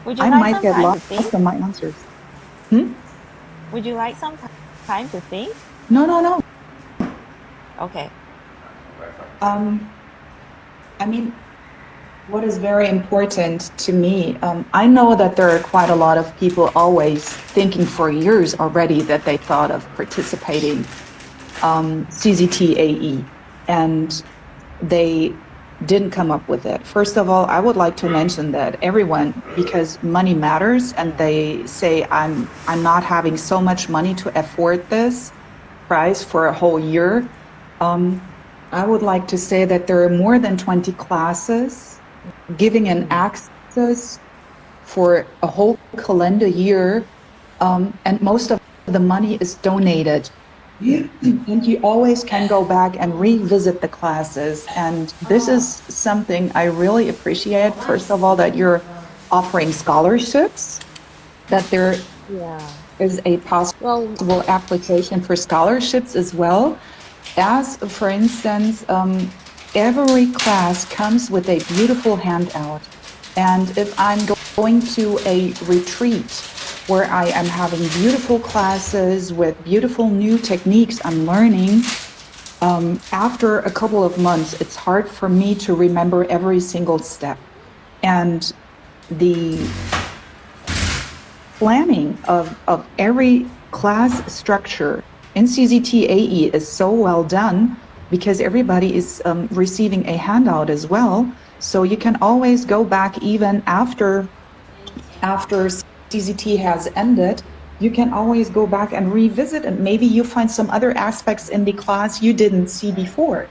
Would you I like might some get time to lost think? in my answers. Would you like some time to think? No. Okay. I mean, what is very important to me, I know that there are quite a lot of people always thinking for years already that they thought of participating CZTAE, and they didn't come up with it. First of all, I would like to mention that everyone, because money matters, and they say I'm not having so much money to afford this price for a whole year. I would like to say that there are more than 20 classes giving an access for a whole calendar year, and most of the money is donated. And you always can go back and revisit the classes. And this is something I really appreciate. First of all, that you're offering scholarships, that there Yeah. is a possible application for scholarships as well. As, for instance, every class comes with a beautiful handout. And if I'm going to a retreat where I am having beautiful classes with beautiful new techniques I'm learning, after a couple of months, it's hard for me to remember every single step. And the planning of every class structure in CZT-AE is so well done because everybody is receiving a handout as well. So you can always go back even after CZT has ended. You can always go back and revisit, and maybe you find some other aspects in the class you didn't see before.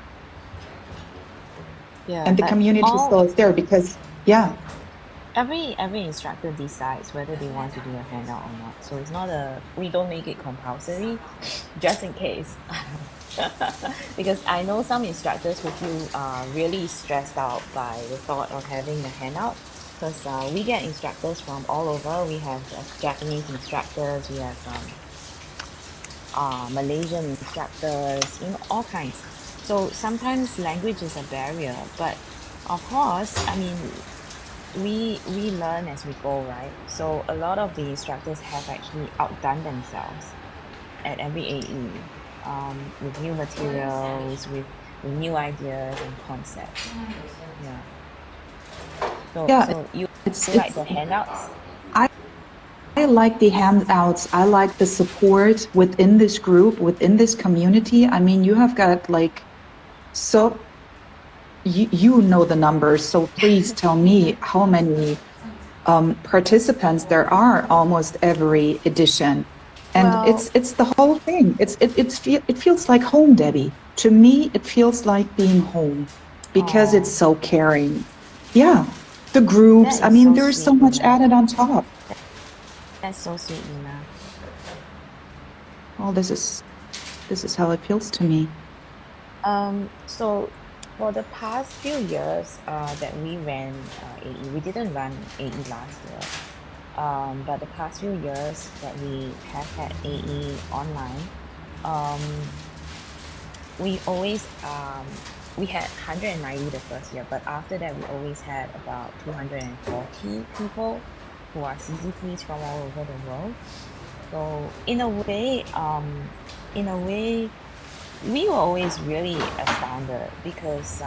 Yeah. And the but community still is there because, yeah. every instructor decides whether they want to do a handout or not. So it's not we don't make it compulsory, just in case. Because I know some instructors who feel really stressed out by the thought of having a handout. Because we get instructors from all over. We have Japanese instructors, we have Malaysian instructors, you know, all kinds. So sometimes language is a barrier, but of course, I mean, we learn as we go, right? So a lot of the instructors have actually outdone themselves at every AE, with new materials, with new ideas and concepts. Yeah. So, Yeah, so you it's like the handouts? I like the handouts. I like the support within this group, within this community. I mean, you have got like so you know the numbers, so please tell me how many participants there are almost every edition. And Well, it's the whole thing. It feels like home, Debbie. To me, it feels like being home because it's oh, so caring. Yeah, the groups. that I is mean, so there's so sweet, much Nina. added on top. That's so sweet, Nina. Well, this is how it feels to me. So for the past few years that we ran AE, we didn't run AE last year. But the past few years that we have had AE online, um, we always we had 190 the first year, but after that we always had about 240 people who are CCTs from all over the world. So in a way, we were always really astounded because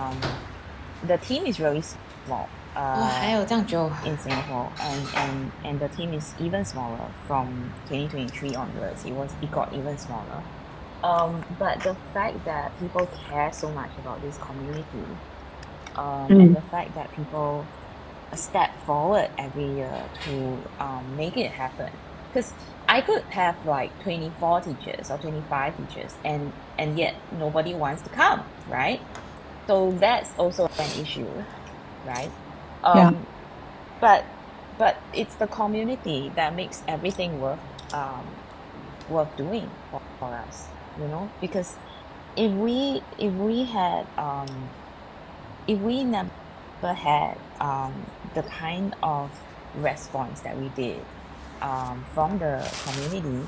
the team is really small 哇，还有这样久， in Singapore, and the team is even smaller from 2023 onwards. It got even smaller. But the fact that people care so much about this community, and the fact that people step forward every year to make it happen, because I could have like 24 teachers or 25 teachers, and yet nobody wants to come, right? So that's also an issue, right? Yeah. But it's the community that makes everything worth doing for us, you know, because if we had if we never had the kind of response that we did from the community,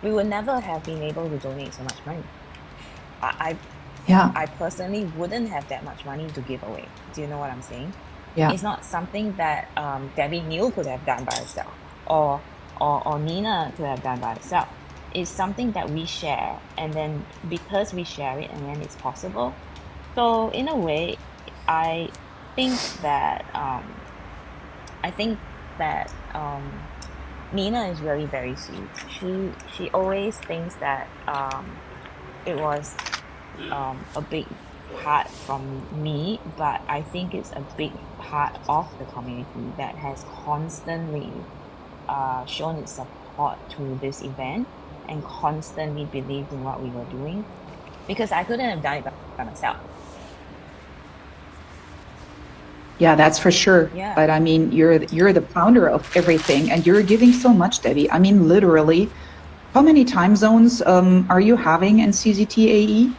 we would never have been able to donate so much money. Yeah. I personally wouldn't have that much money to give away. Do you know what I'm saying? Yeah. It's not something that Debbie Neal could have done by herself, or Nina could have done by herself. It's something that we share, and then because we share it, and then it's possible. So in a way, I think that Nina is really very sweet. She always thinks that it was a big part from me, but I think it's a big part of the community that has constantly shown its support to this event and constantly believed in what we were doing, because I couldn't have done it by myself. Yeah, that's for sure. Yeah. But I mean, you're the founder of everything, and you're giving so much, Debbie. I mean, literally, how many time zones are you having in CZTAE?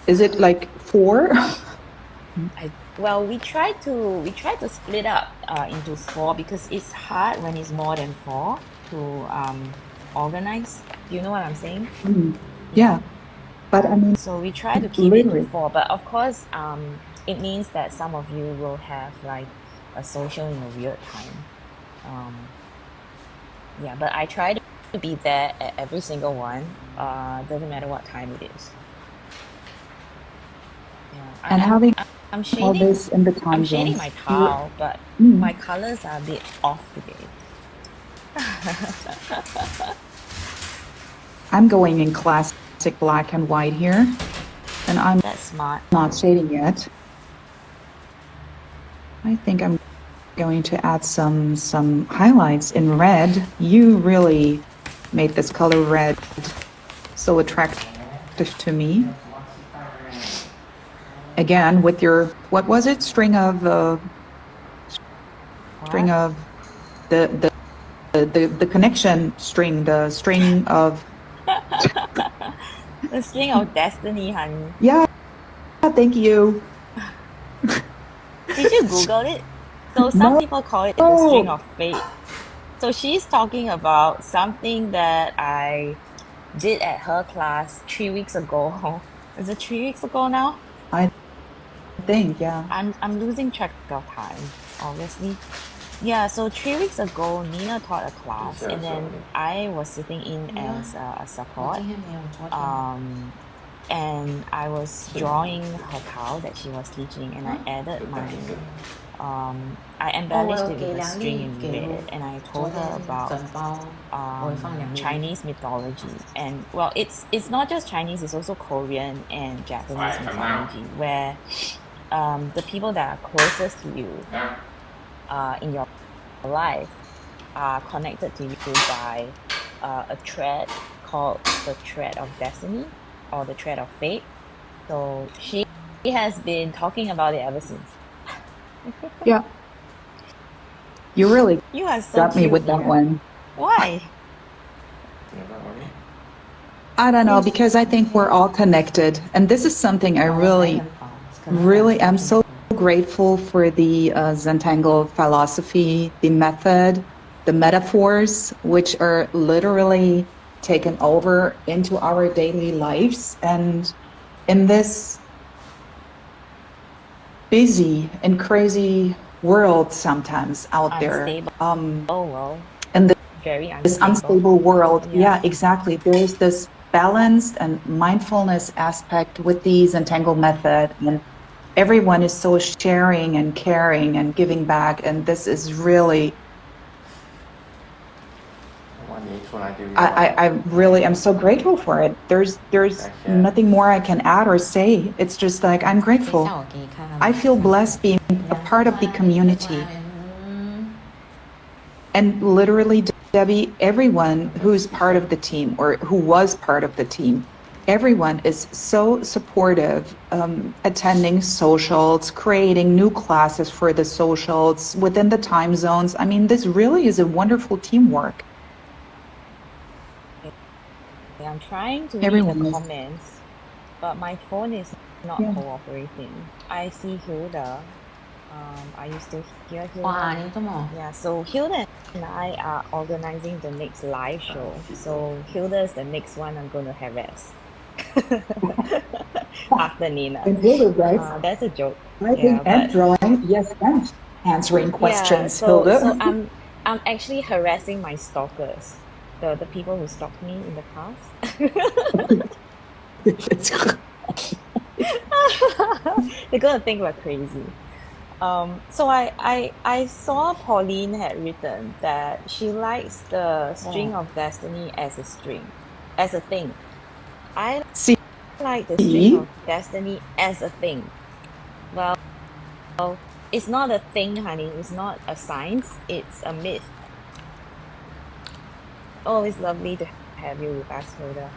Is it like 4? Well, we try to split up into 4 because it's hard when it's more than 4 to organize. Do you know what I'm saying? Yeah. But I mean, So we try to keep it to literally. 4, but of course, it means that some of you will have like a social in a weird time. Yeah, but I try to be there at every single one. Doesn't matter what time it is. Yeah, And having I'm all shading. this in the time I'm shading zones. my towel, but Mm. my colors are a bit off today. I'm going in classic black and white here, and I'm That's smart. not shading yet. I think I'm going to add some highlights in red. You really made this color red so attractive to me. Again, with your, what was it? String of the connection string, the string of, The string of destiny, honey. yeah, thank you. Did you Google it? So some people call it the string of fate. So she's talking about something that I did at her class 3 weeks ago. Is it 3 weeks ago now? I think, yeah. I'm losing track of time, obviously. Yeah, so 3 weeks ago, Nina taught a class, and then I was sitting in as a support. 今天没有，昨天。 And I was drawing her cow that she was teaching, and I added my I embellished it with a string in red, and I told her about Chinese mythology. And well, it's not just Chinese, it's also Korean and Japanese mythology, where the people that are closest to you in your life are connected to you by a thread called the thread of destiny or the thread of fate. So she has been talking about it ever since. Yeah. You really You are so got me cute, with that Nina. one. Why? I don't know, because I think we're all connected. And this is something I really am so grateful for the Zentangle philosophy, the method, the metaphors, which are literally taken over into our daily lives. And in this busy and crazy world sometimes out there, Unstable world. in Very this unstable. unstable world, Yeah. yeah, exactly. There's this balanced and mindfulness aspect with the Zentangle method, and everyone is so sharing and caring and giving back, and this is really, I really am so grateful for it. There's nothing more I can add or say. It's just like I'm grateful. I feel blessed being a part of the community. And literally, Debbie, everyone who's part of the team or who was part of the team, everyone is so supportive, attending socials, creating new classes for the socials within the time zones. I mean, this really is a wonderful teamwork. I'm trying to read Everyone the is. comments, but my phone is not Yeah. cooperating. I see Hilda. Are you still here, Hilda? 哇，你这么 Yeah, so Hilda and I are organizing the next live show. So Hilda is the next one I'm going to harass after Nina. And Hilda, right? That's a joke. Typing and drawing, yes, and answering questions, so Hilda. I'm actually harassing my stalkers, the people who stalked me in the past. They're gonna think we're crazy. So I saw Pauline had written that she likes the string of destiny as a string, as a thing. I See, like the string of destiny as a thing. Well, it's not a thing, honey. It's not a science. It's a myth. Oh, it's lovely to have you with us, Hilda.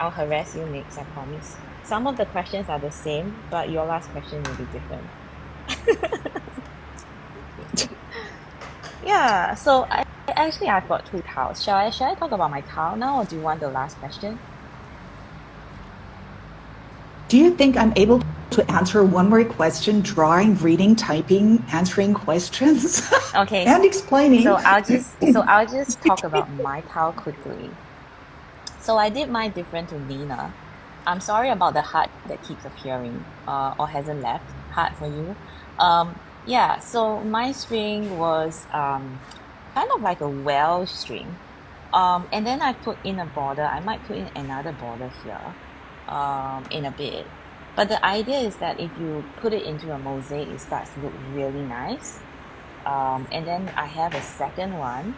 I'll harass you next, I promise. Some of the questions are the same, but your last question will be different. Yeah, so I've got 2 tiles. Shall I talk about my tile now, or do you want the last question? do you think I'm able to answer one more question, drawing, reading, typing, answering questions? Okay. And explaining. So I'll just talk about my tile quickly. So I did mine different to Lena. I'm sorry about the heart that keeps appearing, or hasn't left. Heart for you. Yeah, so my string was kind of like a well string. And then I put in a border. I might put in another border here in a bit. But the idea is that if you put it into a mosaic, it starts to look really nice. And then I have a second one.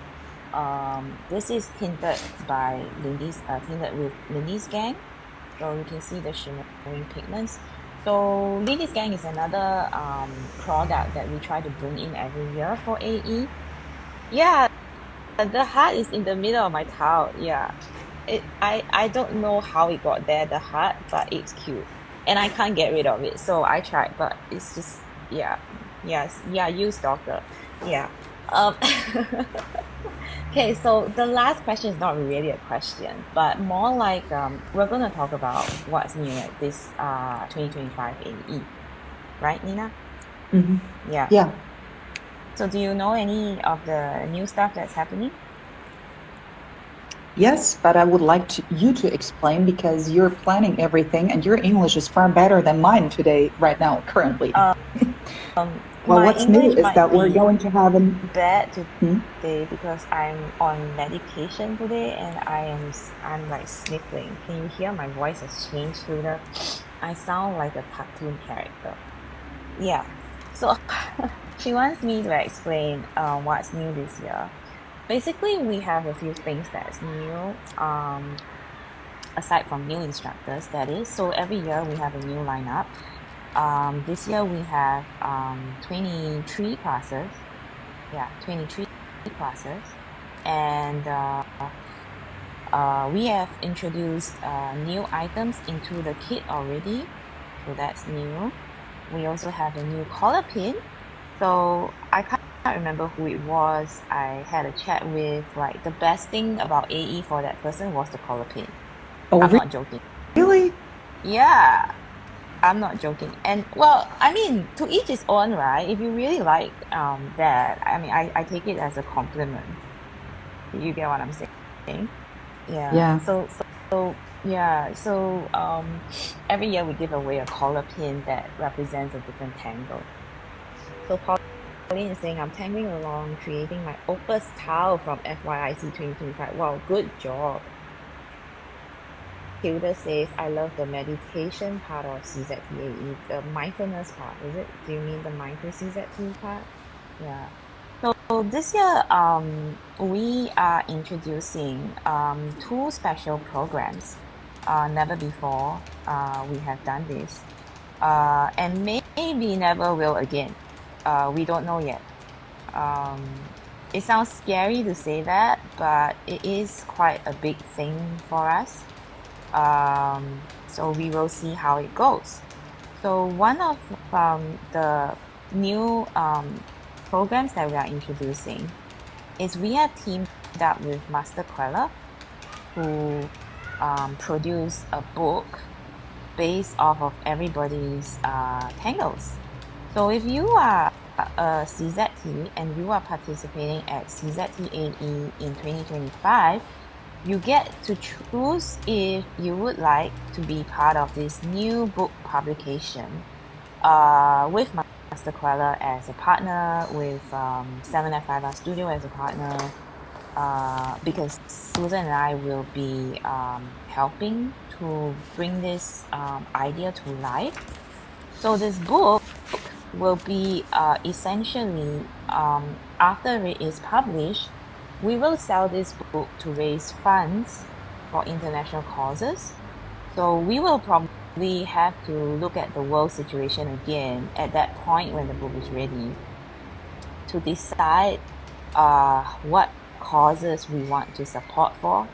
This is tinted by tinted with Lindy's Gang. So you can see the shimmering pigments. So Lindy's Gang is another product that we try to bring in every year for AE. Yeah, the heart is in the middle of my tile. Yeah, I don't know how it got there, the heart, but it's cute, and I can't get rid of it. So I tried, but it's just you stalker. Yeah. Okay, so the last question is not really a question, but more like we're going to talk about what's new at this 2025 AE, right, Nina? Mhm. Yeah. Yeah. So do you know any of the new stuff that's happening? Yes, but I would like you to explain, because you're planning everything and your English is far better than mine today, right now, currently. Well, my what's new English is might that we're be going to have bad today because I'm on medication today and I'm like sniffling. Can you hear my voice has changed through the? I sound like a cartoon character. Yeah. So she wants me to explain what's new this year. Basically, we have a few things that's new. Aside from new instructors, that is. So every year we have a new lineup. This year we have 23 classes. Yeah, 23 classes. And we have introduced new items into the kit already. So that's new. We also have a new collar pin. So I can't remember who it was. I had a chat with, like, the best thing about AE for that person was the collar pin. Oh, I'm not joking. really? Yeah, I'm not joking. And well, I mean, to each his own, right? If you really like that, I mean, I take it as a compliment. You get what I'm saying? Yeah. Yeah. So every year we give away a collar pin that represents a different tangle. So Pauline is saying, I'm tangling along, creating my opus tile from FYIC 2025. Wow, good job. Hilda says, I love the meditation part of CZTAE, the mindfulness part. Is it? Do you mean the mindful CZT part? Yeah. So this year, we are introducing two special programs. Never before we have done this, and maybe never will again. We don't know yet. It sounds scary to say that, but it is quite a big thing for us. So we will see how it goes. So one of the new programs that we are introducing is we have teamed up with Master Queller, who produced a book based off of everybody's tangles. So if you are a CZT and you are participating at CZTAE in 2025, you get to choose if you would like to be part of this new book publication with Master Queller as a partner, with 7F5R Studio as a partner, because Susan and I will be helping to bring this idea to life. So this book will be essentially, after it is published, we will sell this book to raise funds for international causes. So we will probably have to look at the world situation again at that point when the book is ready to decide what causes we want to support for.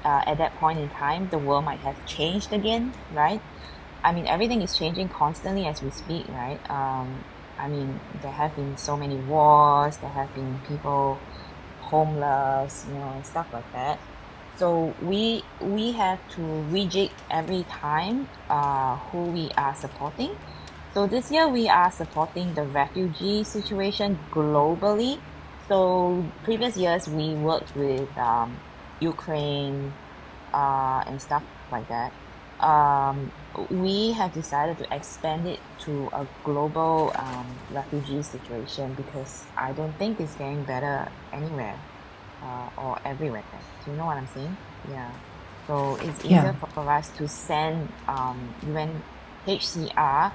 At that point in time, the world might have changed again, right? I mean, everything is changing constantly as we speak, right? I mean, there have been so many wars, there have been people homeless, and stuff like that. So we have to rejig every time who we are supporting. So this year we are supporting the refugee situation globally. So previous years we worked with Ukraine and stuff like that. We have decided to expand it to a global refugee situation because I don't think it's getting better anywhere or everywhere. Do you know what I'm saying? Yeah. So it's Yeah. easier for us to send UNHCR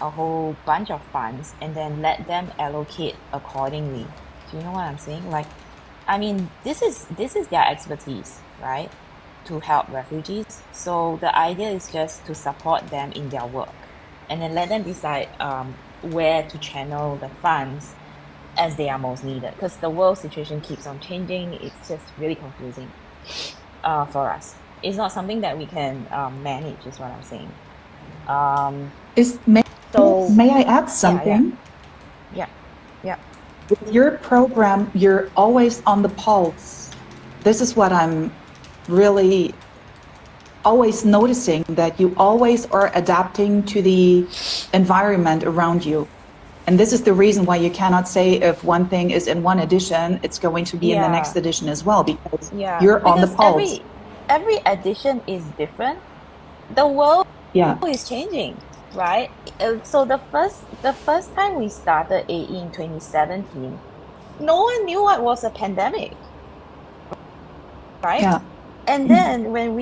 a whole bunch of funds and then let them allocate accordingly. Do you know what I'm saying? Like, I mean, this is their expertise, right? To help refugees. So the idea is just to support them in their work and then let them decide where to channel the funds as they are most needed, because the world situation keeps on changing. It's just really confusing for us. It's not something that we can manage, is what I'm saying. May I add something? Yeah. With your program, you're always on the pulse. This is what I'm really always noticing, that you always are adapting to the environment around you. And this is the reason why you cannot say if one thing is in one edition, it's going to be in the next edition as well, because you're on the pulse. Every edition is different. The world Yeah. is changing, right? So the first time we started AE in 2017, no one knew what was a pandemic, right? Yeah. And then when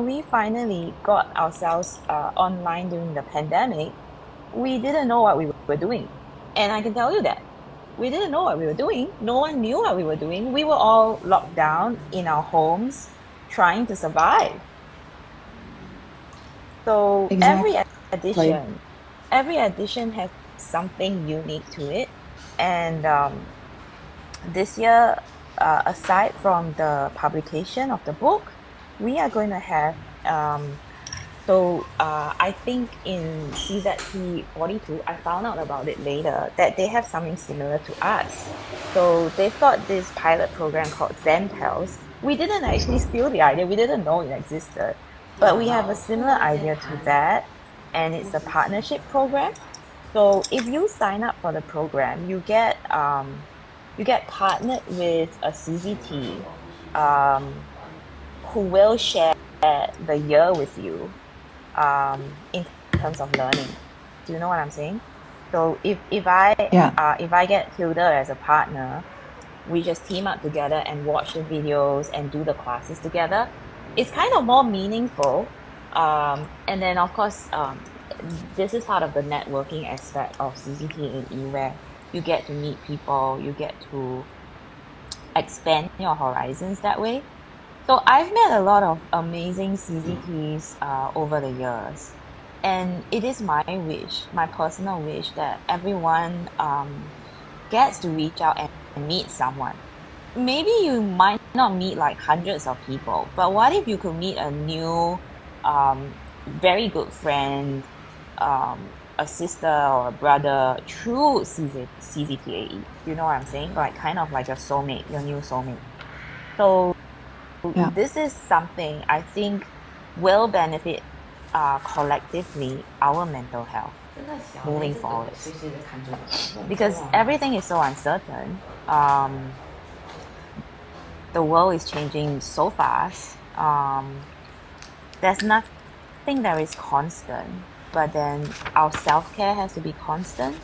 we finally got ourselves online during the pandemic, we didn't know what we were doing. And I can tell you that we didn't know what we were doing. No one knew what we were doing. We were all locked down in our homes trying to survive. So Exactly. every edition every edition has something unique to it. And this year, aside from the publication of the book, we are going to have I think in CZT 42, I found out about it later that they have something similar to us. So they've got this pilot program called Zen Pals. We didn't actually steal the idea, we didn't know it existed. But we have a similar idea to that, and it's a partnership program. So if you sign up for the program, you get partnered with a CZT who will share the year with you in terms of learning. Do you know what I'm saying? So if I get Hilda as a partner, we just team up together and watch the videos and do the classes together. It's kind of more meaningful. And then of course, this is part of the networking aspect of CCTAE where you get to meet people, you get to expand your horizons that way. So I've met a lot of amazing CZTs over the years. And it is my wish, my personal wish, that everyone gets to reach out and meet someone. Maybe you might not meet like hundreds of people, but what if you could meet a new, very good friend, a sister or a brother through CZTAE? You know what I'm saying? Like kind of like your soulmate, your new soulmate. So this is something I think will benefit collectively our mental health moving forward. Because everything is so uncertain. The world is changing so fast. There's nothing that is constant, but then our self-care has to be constant.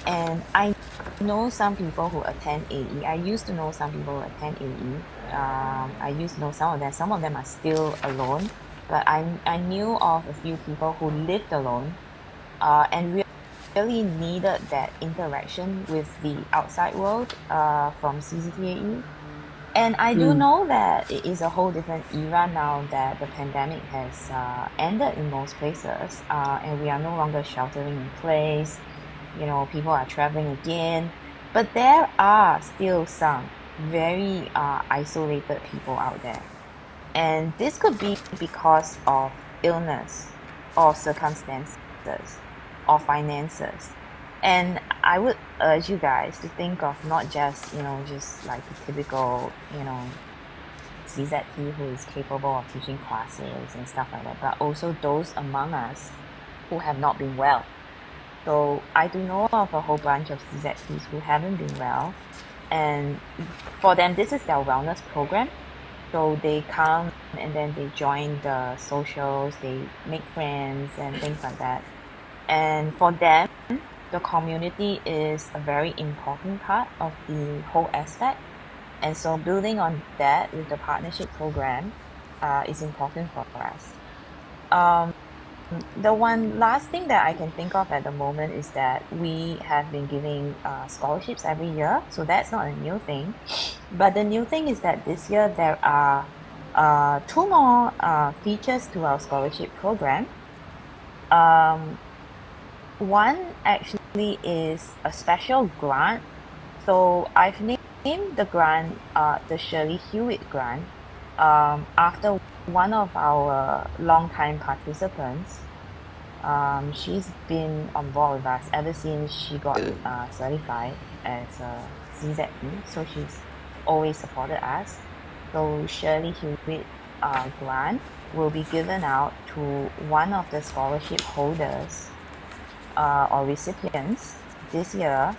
And I know some people who attend AE. I used to know some people who attend AE. I used to know some of them. Some of them are still alone. But I knew of a few people who lived alone and really needed that interaction with the outside world from CCTAE. And I do know that it is a whole different era now that the pandemic has ended in most places, and we are no longer sheltering in place. You know, people are traveling again. But there are still some very isolated people out there. And this could be because of illness or circumstances or finances. And I would urge you guys to think of not just, just like the typical, CZT who is capable of teaching classes and stuff like that, but also those among us who have not been well. So I do know of a whole bunch of CZTs who haven't been well. And for them, this is their wellness program. So they come and then they join the socials, they make friends and things like that. And for them, the community is a very important part of the whole aspect. And so building on that with the partnership program is important for us. The one last thing that I can think of at the moment is that we have been giving scholarships every year. So that's not a new thing. But the new thing is that this year there are two more features to our scholarship program. One actually is a special grant. So I've named the grant the Shirley Hewitt grant after one of our longtime participants. She's been on board with us ever since she got certified as a CZE, so she's always supported us. So Shirley Hewitt grant will be given out to one of the scholarship holders or recipients this year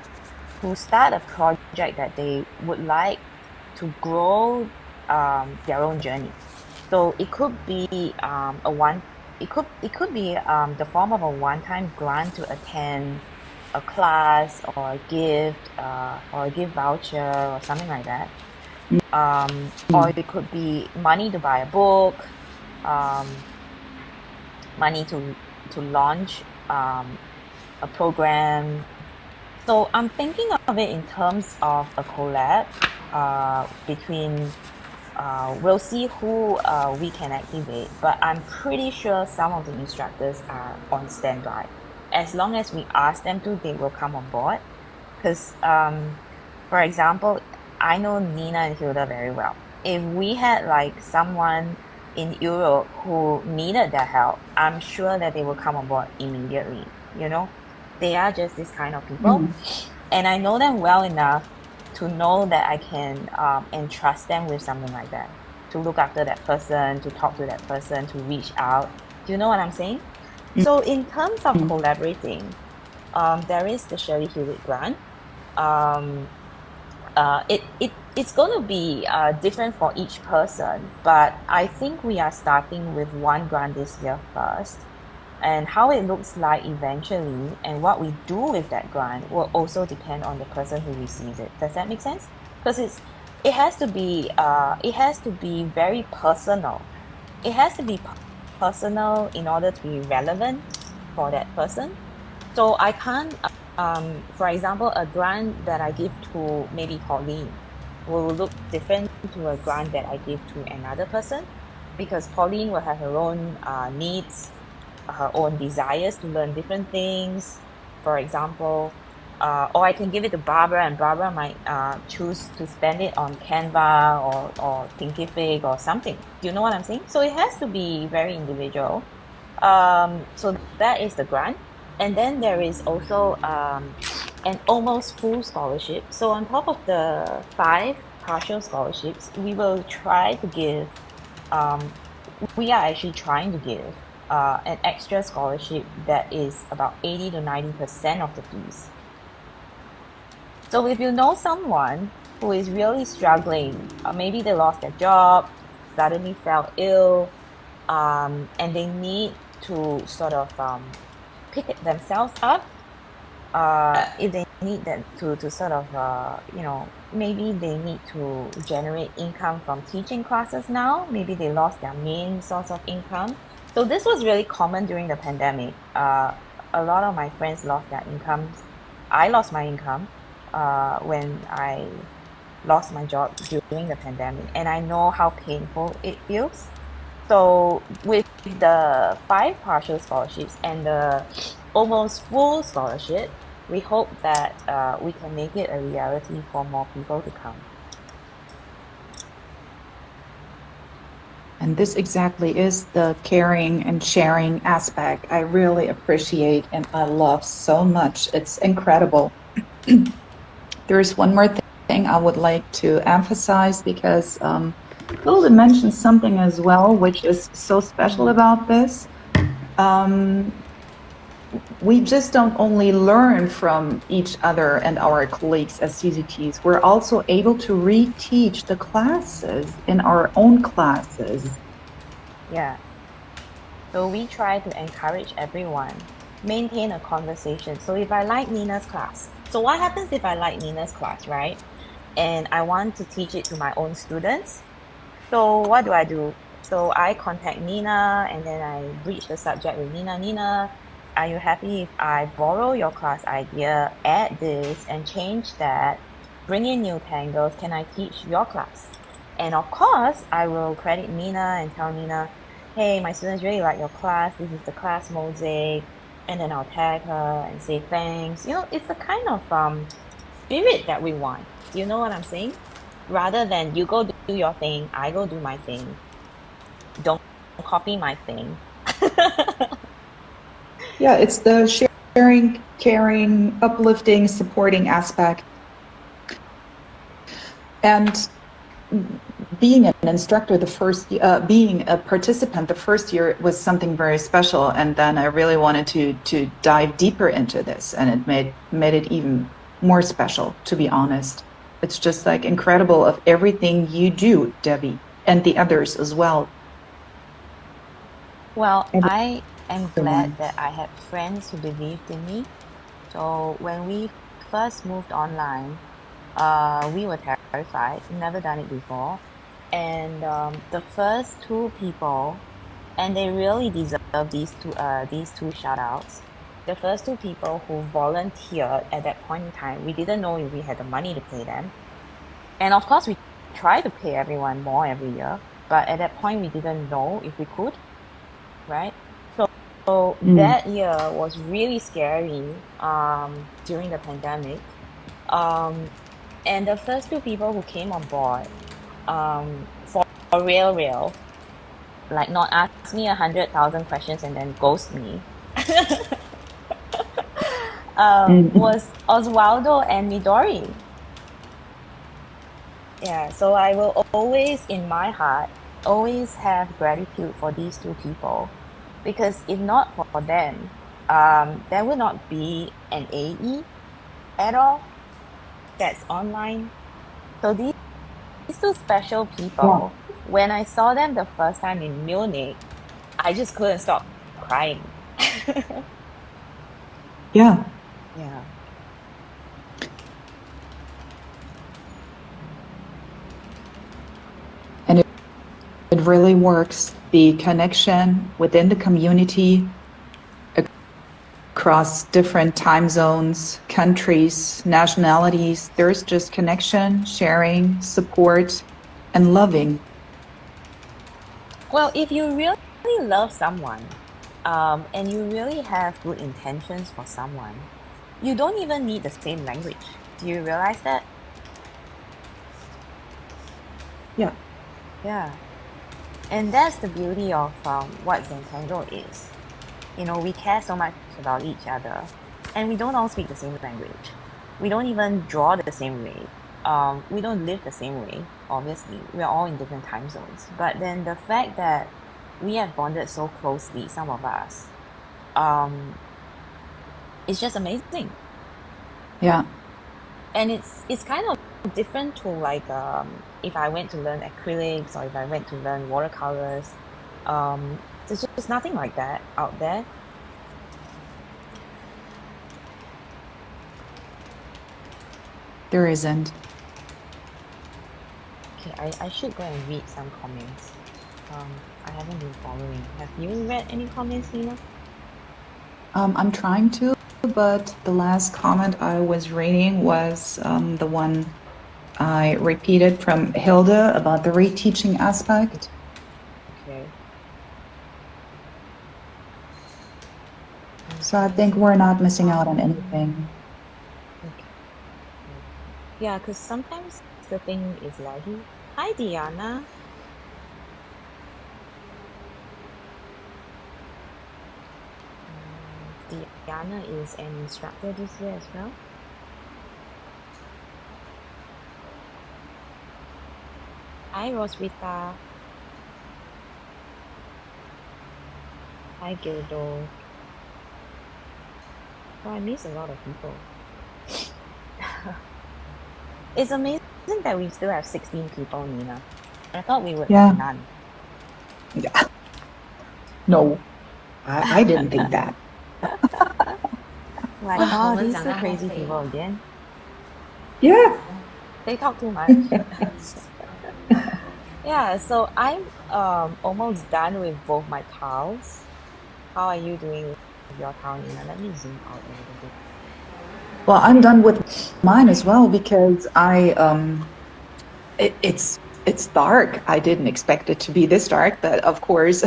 who start a project that they would like to grow their own journey. So it could be it could be the form of a one-time grant to attend a class or a gift or a gift voucher or something like that. Or it could be money to buy a book, money to launch a program. So I'm thinking of it in terms of a collab between we'll see who we can activate, but I'm pretty sure some of the instructors are on standby as long as we ask them to, they will come on board. Because, for example, I know Nina and Hilda very well. If we had like someone in Europe who needed their help, I'm sure that they will come on board immediately. You know, they are just this kind of people, and I know them well enough to know that I can entrust them with something like that, to look after that person, to talk to that person, to reach out. Do you know what I'm saying? So in terms of collaborating, there is the Shirley Hewitt grant. It's going to be different for each person, but I think we are starting with one grant this year first. And how it looks like eventually and what we do with that grant will also depend on the person who receives it. Does that make sense? Because it has to be very personal. It has to be personal in order to be relevant for that person. So I can't, for example, a grant that I give to maybe Pauline will look different to a grant that I give to another person, because Pauline will have her own needs, her own desires to learn different things, for example. Or I can give it to Barbara, and Barbara might choose to spend it on Canva or Thinkific or something. Do you know what I'm saying? So it has to be very individual. So that is the grant. And then there is also an almost full scholarship. So on top of the 5 partial scholarships, we will try to give, we are actually trying to give an extra scholarship that is about 80 to 90% of the fees. So if you know someone who is really struggling, maybe they lost their job, suddenly fell ill, and they need to sort of pick themselves up, if they need them to sort of, maybe they need to generate income from teaching classes now. Maybe they lost their main source of income. So this was really common during the pandemic. A lot of my friends lost their incomes. I lost my income when I lost my job during the pandemic, and I know how painful it feels. So with the 5 partial scholarships and the almost full scholarship, we hope that we can make it a reality for more people to come. And this exactly is the caring and sharing aspect I really appreciate and I love so much. It's incredible. There's one more thing I would like to emphasize, because Hilda mentioned something as well, which is so special about this. We just don't only learn from each other and our colleagues as CCTs, we're also able to reteach the classes in our own classes. Yeah. So we try to encourage everyone, maintain a conversation. So if I like Nina's class, so what happens if I like Nina's class, right? And I want to teach it to my own students. So what do? So I contact Nina, and then I breach the subject with Nina. Nina, are you happy if I borrow your class idea, add this and change that, bring in new tangles, can I teach your class? And of course, I will credit Nina and tell Nina, hey, my students really like your class, this is the class mosaic, and then I'll tag her and say thanks. It's the kind of spirit that we want. Do you know what I'm saying? Rather than you go do your thing, I go do my thing. Don't copy my thing. Yeah, it's the sharing, caring, uplifting, supporting aspect. And being an instructor being a participant the first year was something very special. And then I really wanted to dive deeper into this, and it made it even more special, to be honest. It's just like incredible of everything you do, Debbie, and the others as well. Well, I am glad that I had friends who believed in me. So when we first moved online, we were terrified, never done it before. And the first 2 people, and they really deserve these two shout outs. The first 2 people who volunteered at that point in time, we didn't know if we had the money to pay them. And of course, we try to pay everyone more every year, but at that point, we didn't know if we could, right? So that year was really scary during the pandemic. And the first two people who came on board, for real, like not ask me 100,000 questions and then ghost me, was Oswaldo and Midori. Yeah, so I will always, in my heart, always have gratitude for these two people, because if not for them, there would not be an AE at all that's online. So these two special people, when I saw them the first time in Munich, I just couldn't stop crying. Yeah. Yeah. And it really works. The connection within the community across different time zones, countries, nationalities, there's just connection, sharing, support, and loving. Well, if you really love someone, and you really have good intentions for someone, you don't even need the same language. Do you realize that? Yeah. Yeah. And that's the beauty of what Zentango is. You know, we care so much about each other, and we don't all speak the same language. We don't even draw the same way. We don't live the same way, obviously. We're all in different time zones. But then the fact that we have bonded so closely, some of us, it's just amazing. Yeah. And it's kind of different to like if I went to learn acrylics or if I went to learn watercolors. There's just nothing like that out there. There isn't. Okay, I should go and read some comments. I haven't been following. Have you read any comments, Nina? I'm trying to, but the last comment I was reading was the one I repeated from Hilda about the reteaching aspect. Okay. So I think we're not missing out on anything. Okay. Yeah, because sometimes the thing is laggy. Hi, Diana. Diana is an instructor this year as well. Hi, Roswitha. Hi, Gildo. Oh, I miss a lot of people. It's amazing that we still have 16 people, Nina. I thought we would have none. Yeah. No, I didn't think that. Like, Wow, oh, these that's two a crazy lot. people again. Yeah. They talk too much. Yeah, so I'm almost done with both my tiles. How are you doing with your tile, Nina? Let me zoom out a little bit. Well, I'm done with mine as well because it's dark. I didn't expect it to be this dark, but of course,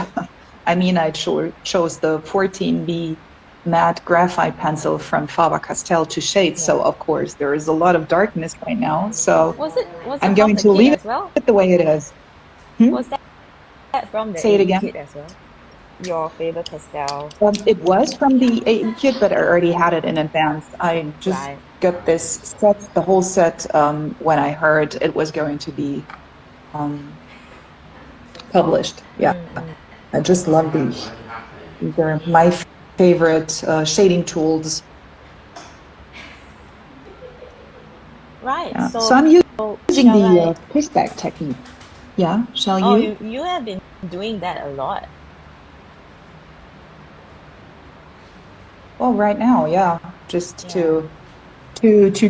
I mean, I chose the 14B matte graphite pencil from Faber-Castell to shade. Yeah. So of course, there is a lot of darkness right now. So Was it I'm from going the to kit leave as well? it the way it is. Was that from the Say it AE again. kit as well? Your Faber-Castell. It was from the AE kit, but I already had it in advance. I just Right. got this set, the whole set, when I heard it was going to be published. Yeah, I just love these. They're my favorite shading tools. Right. Yeah. So I'm using shall the I? pushback technique. Yeah, shall Oh, you? you have been doing that a lot. Well, right now, yeah, just Yeah. to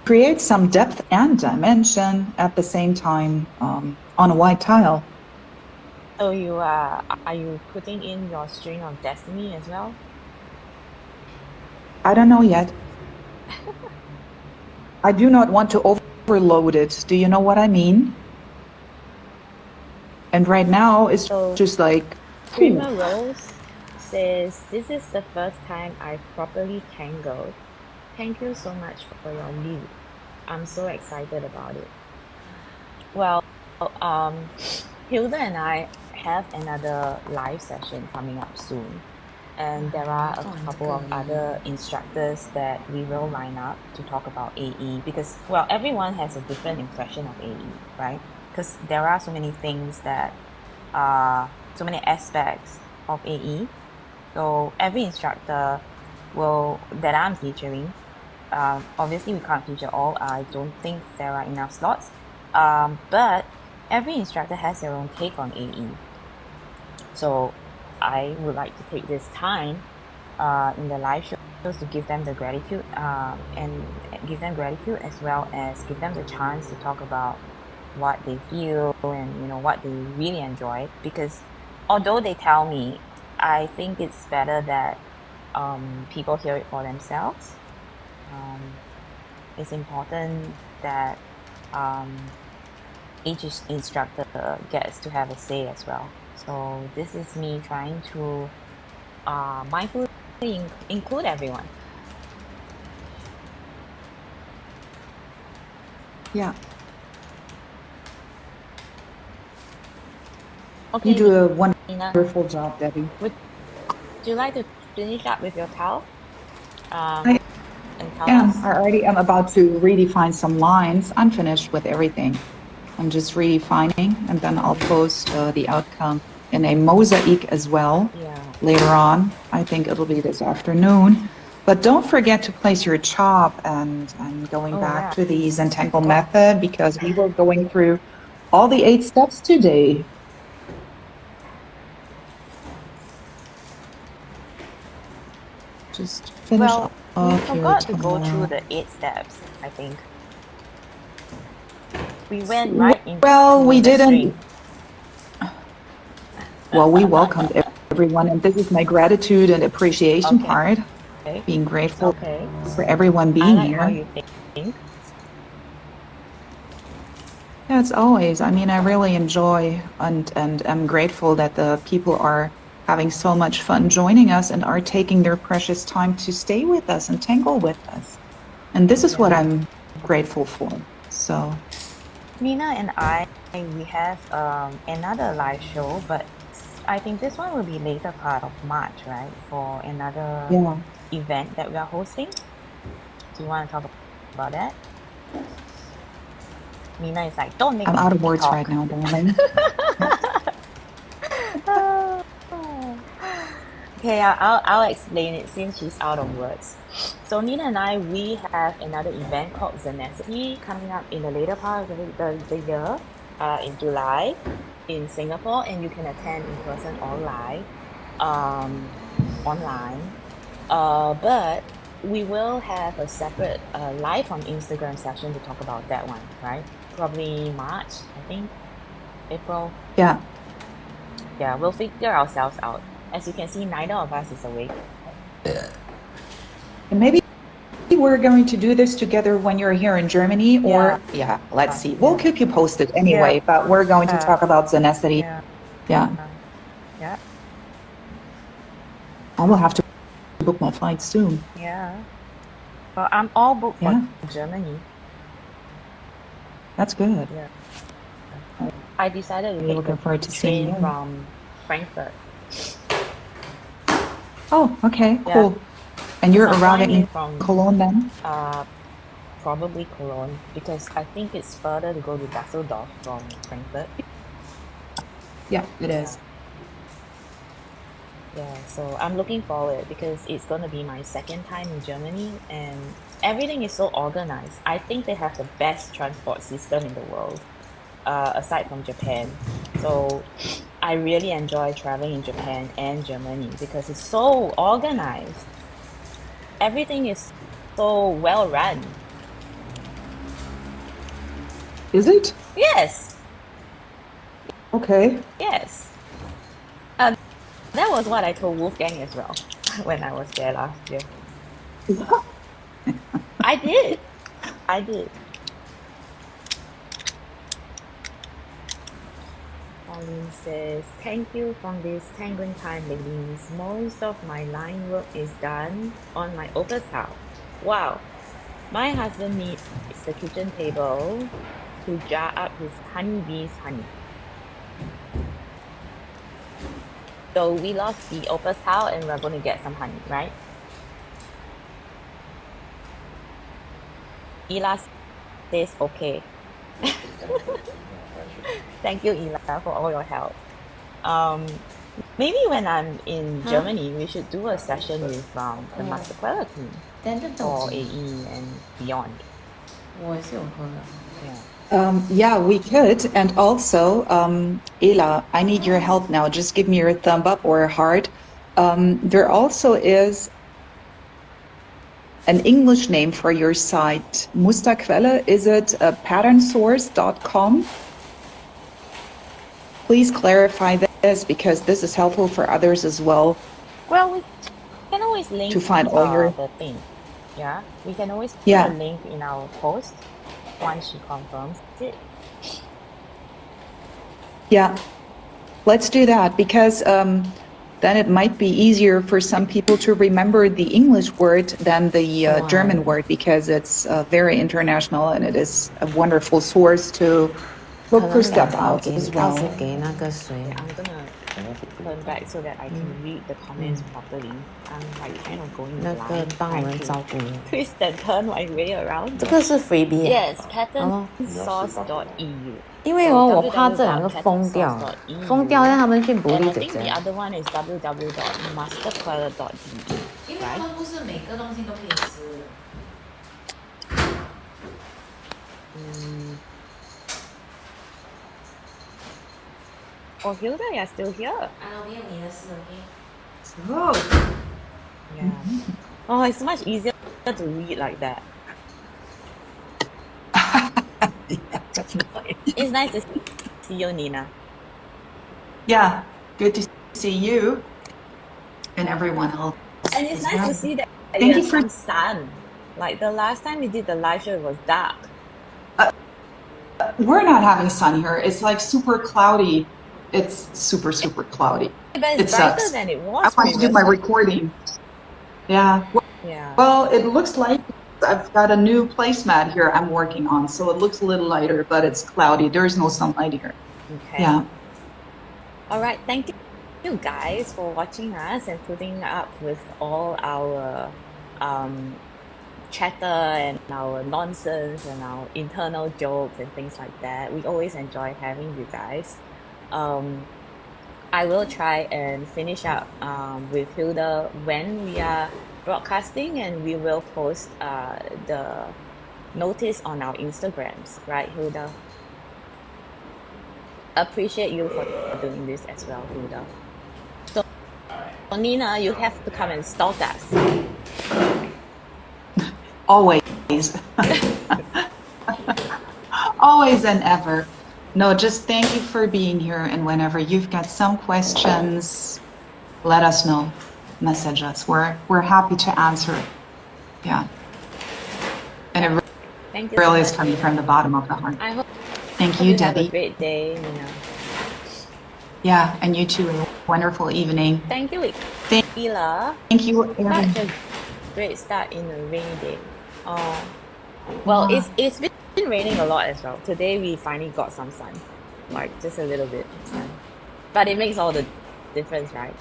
create some depth and dimension at the same time on a white tile. So are you putting in your string of destiny as well? I don't know yet. I do not want to overload it. Do you know what I mean? And right now, it's So just like, Dreamer Rose says, "This is the first time I've properly tangled. Thank you so much for your lead. I'm so excited about it." Well, um, Hilda and I have another live session coming up soon. And there are a couple of other instructors that we will line up to talk about AE because, well, everyone has a different impression of AE, right? Because there are so many things that so many aspects of AE. So every instructor that I'm featuring, obviously we can't feature all. I don't think there are enough slots. But every instructor has their own take on AE. So I would like to take this time in the live shows to give them the gratitude and give them gratitude as well as give them the chance to talk about what they feel and what they really enjoy, because although they tell me, I think it's better that people hear it for themselves. It's important that each instructor gets to have a say as well. So this is me trying to mindfully include everyone. Yeah. Okay, You do a Nina, wonderful job, Debbie. would you like to finish up with your towel? I And tell am. us? I already am about to redefine some lines. I'm finished with everything. I'm just redefining, and then I'll post the outcome in a mosaic as well Yeah. later on. I think it'll be this afternoon. But don't forget to place your chop and going Oh, back yeah. to the Zentangle forgot. method, because we were going through all the 8 steps today. Just finish Well, we off your forgot to go through towel. the 8 steps, I think. We went right into Well, we the didn't. string. Well, we welcomed everyone, and this is my gratitude and appreciation Okay. part, being grateful Okay. for everyone I being like how here. you think. Yeah, it's always. I mean, I really enjoy and am grateful that the people are having so much fun joining us and are taking their precious time to stay with us and tangle with us. And this is what Yeah. I'm grateful for. So, Nina and I, we have another live show, but I think this one will be later part of March, right? For another yeah, event that we are hosting. Do you want to talk about that? Nina is like, don't make I'm out of me words talk. right now, darling. Okay, I'll explain it since she's out of words. So Nina and I, we have another event called Zenacity coming up in the later part of the year, in July, in Singapore, and you can attend in person or live, online. But we will have a separate live on Instagram session to talk about that one, right? Probably March, I think, April. Yeah. Yeah, we'll figure ourselves out. As you can see, neither of us is awake. And maybe we're going to do this together when you're here in Germany, or let's see. We'll keep you posted anyway, but we're going to talk about Zenacity. Yeah. Yeah. Yeah. I will have to book my flight soon. Yeah. Well, I'm all booked for Germany. That's good. Yeah. I decided to Really take looking forward to the seeing train you. from Frankfurt. Oh, okay, Yeah. cool. And you're I'm arriving flying in from Cologne then? probably Cologne, because I think it's further to go to Dusseldorf from Frankfurt. Yeah, it is. Yeah, so I'm looking forward because it's going to be my second time in Germany and everything is so organized. I think they have the best transport system in the world, aside from Japan. So I really enjoy traveling in Japan and Germany because it's so organized. Everything is so well run. Is it? Yes, Okay. yes. That was what I told Wolfgang as well when I was there last year. I did. I did. Oh Pauline says, thank you from this tangling time, ladies. Most of my line work is done on my opus house. Wow. My husband needs the kitchen table to jar up his honeybees honey. So we lost the opus house and we're going to get some honey, right? Ela says okay. Thank you, Ela, for all your help. Maybe when I'm in Germany, we should do a session with the Master Quella team 但这 for 等级 AE and beyond. 我也是有喝的。 Yeah. Yeah, we could. And also, Ela, I need your help now. Just give me your thumb up or a heart. There also is an English name for your site. Musterquelle, is it patternsource.com? Please clarify this because this is helpful for others as well. Well, we can always link To find all your- the thing. Yeah, we can always put Yeah. a link in our post once she confirms it. Yeah, let's do that because then it might be easier for some people to remember the English word than the Wow. German word because it's very international and it is a wonderful source to 可 look 能 for 两 step 道 outs 给 as 要是 well. 给那个谁 I'm gonna turn back so that I can read the comments properly. I'm like kind of going 那个 blind, 帮我 trying 们 to 照顾。 twist and turn my way around. 这个是 freebie 啊 Yes, patternsource.eu. 因为哦，我怕这两个封掉，封掉让他们去不 And 利 I 姐 think 姐 the。other one is www.masterquella.de. 因为他们不是每个东西都可以吃。 Oh, Hilda, you're still here. 啊，没有你的事 Oh, Yeah. Oh, it's much easier to read like that. yeah, definitely. It's nice to see you, Nina. Yeah, good to see you and everyone else. And it's as nice well. to see that Thank you you have for- some sun. Like the last time we did the live show, it was dark. We're not having sun here. It's like super cloudy. It's super, super cloudy. But it's It brighter sucks. than it I was want to do my previously. recording. Yeah. Yeah. Well, it looks like I've got a new placemat here I'm working on, so it looks a little lighter, but it's cloudy. There is no sunlight here. Okay. Yeah. All right. Thank you guys for watching us and putting up with all our chatter and our nonsense and our internal jokes and things like that. We always enjoy having you guys. I will try and finish up with Hilda when we are broadcasting, and we will post the notice on our Instagrams, right, Hilda? Appreciate you for doing this as well, Hilda. So, Nina, you have to come and stalk us. Always. Always and ever. No, just thank you for being here. And whenever you've got some questions, let us know. Message us. We're happy to answer. Yeah. And it Thank you really so is much, coming Nina. from the bottom of the heart. I hope Thank you you, have a Debbie. great day, Nina. Yeah, and you too. A wonderful evening. Thank you, Thank Ela. Thank you. Erin. Such a great start in a rainy day. Well, Yeah. it's been raining a lot as well. Today we finally got some sun, like just a little bit sun, but it makes all the difference, right?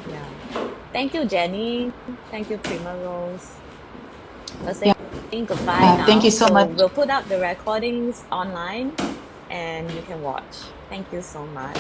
Yeah. Thank you, Jenny. Thank you, Prima Rose. We're saying goodbye now. Thank you so much. We'll put up the recordings online, and you can watch. Thank you so much.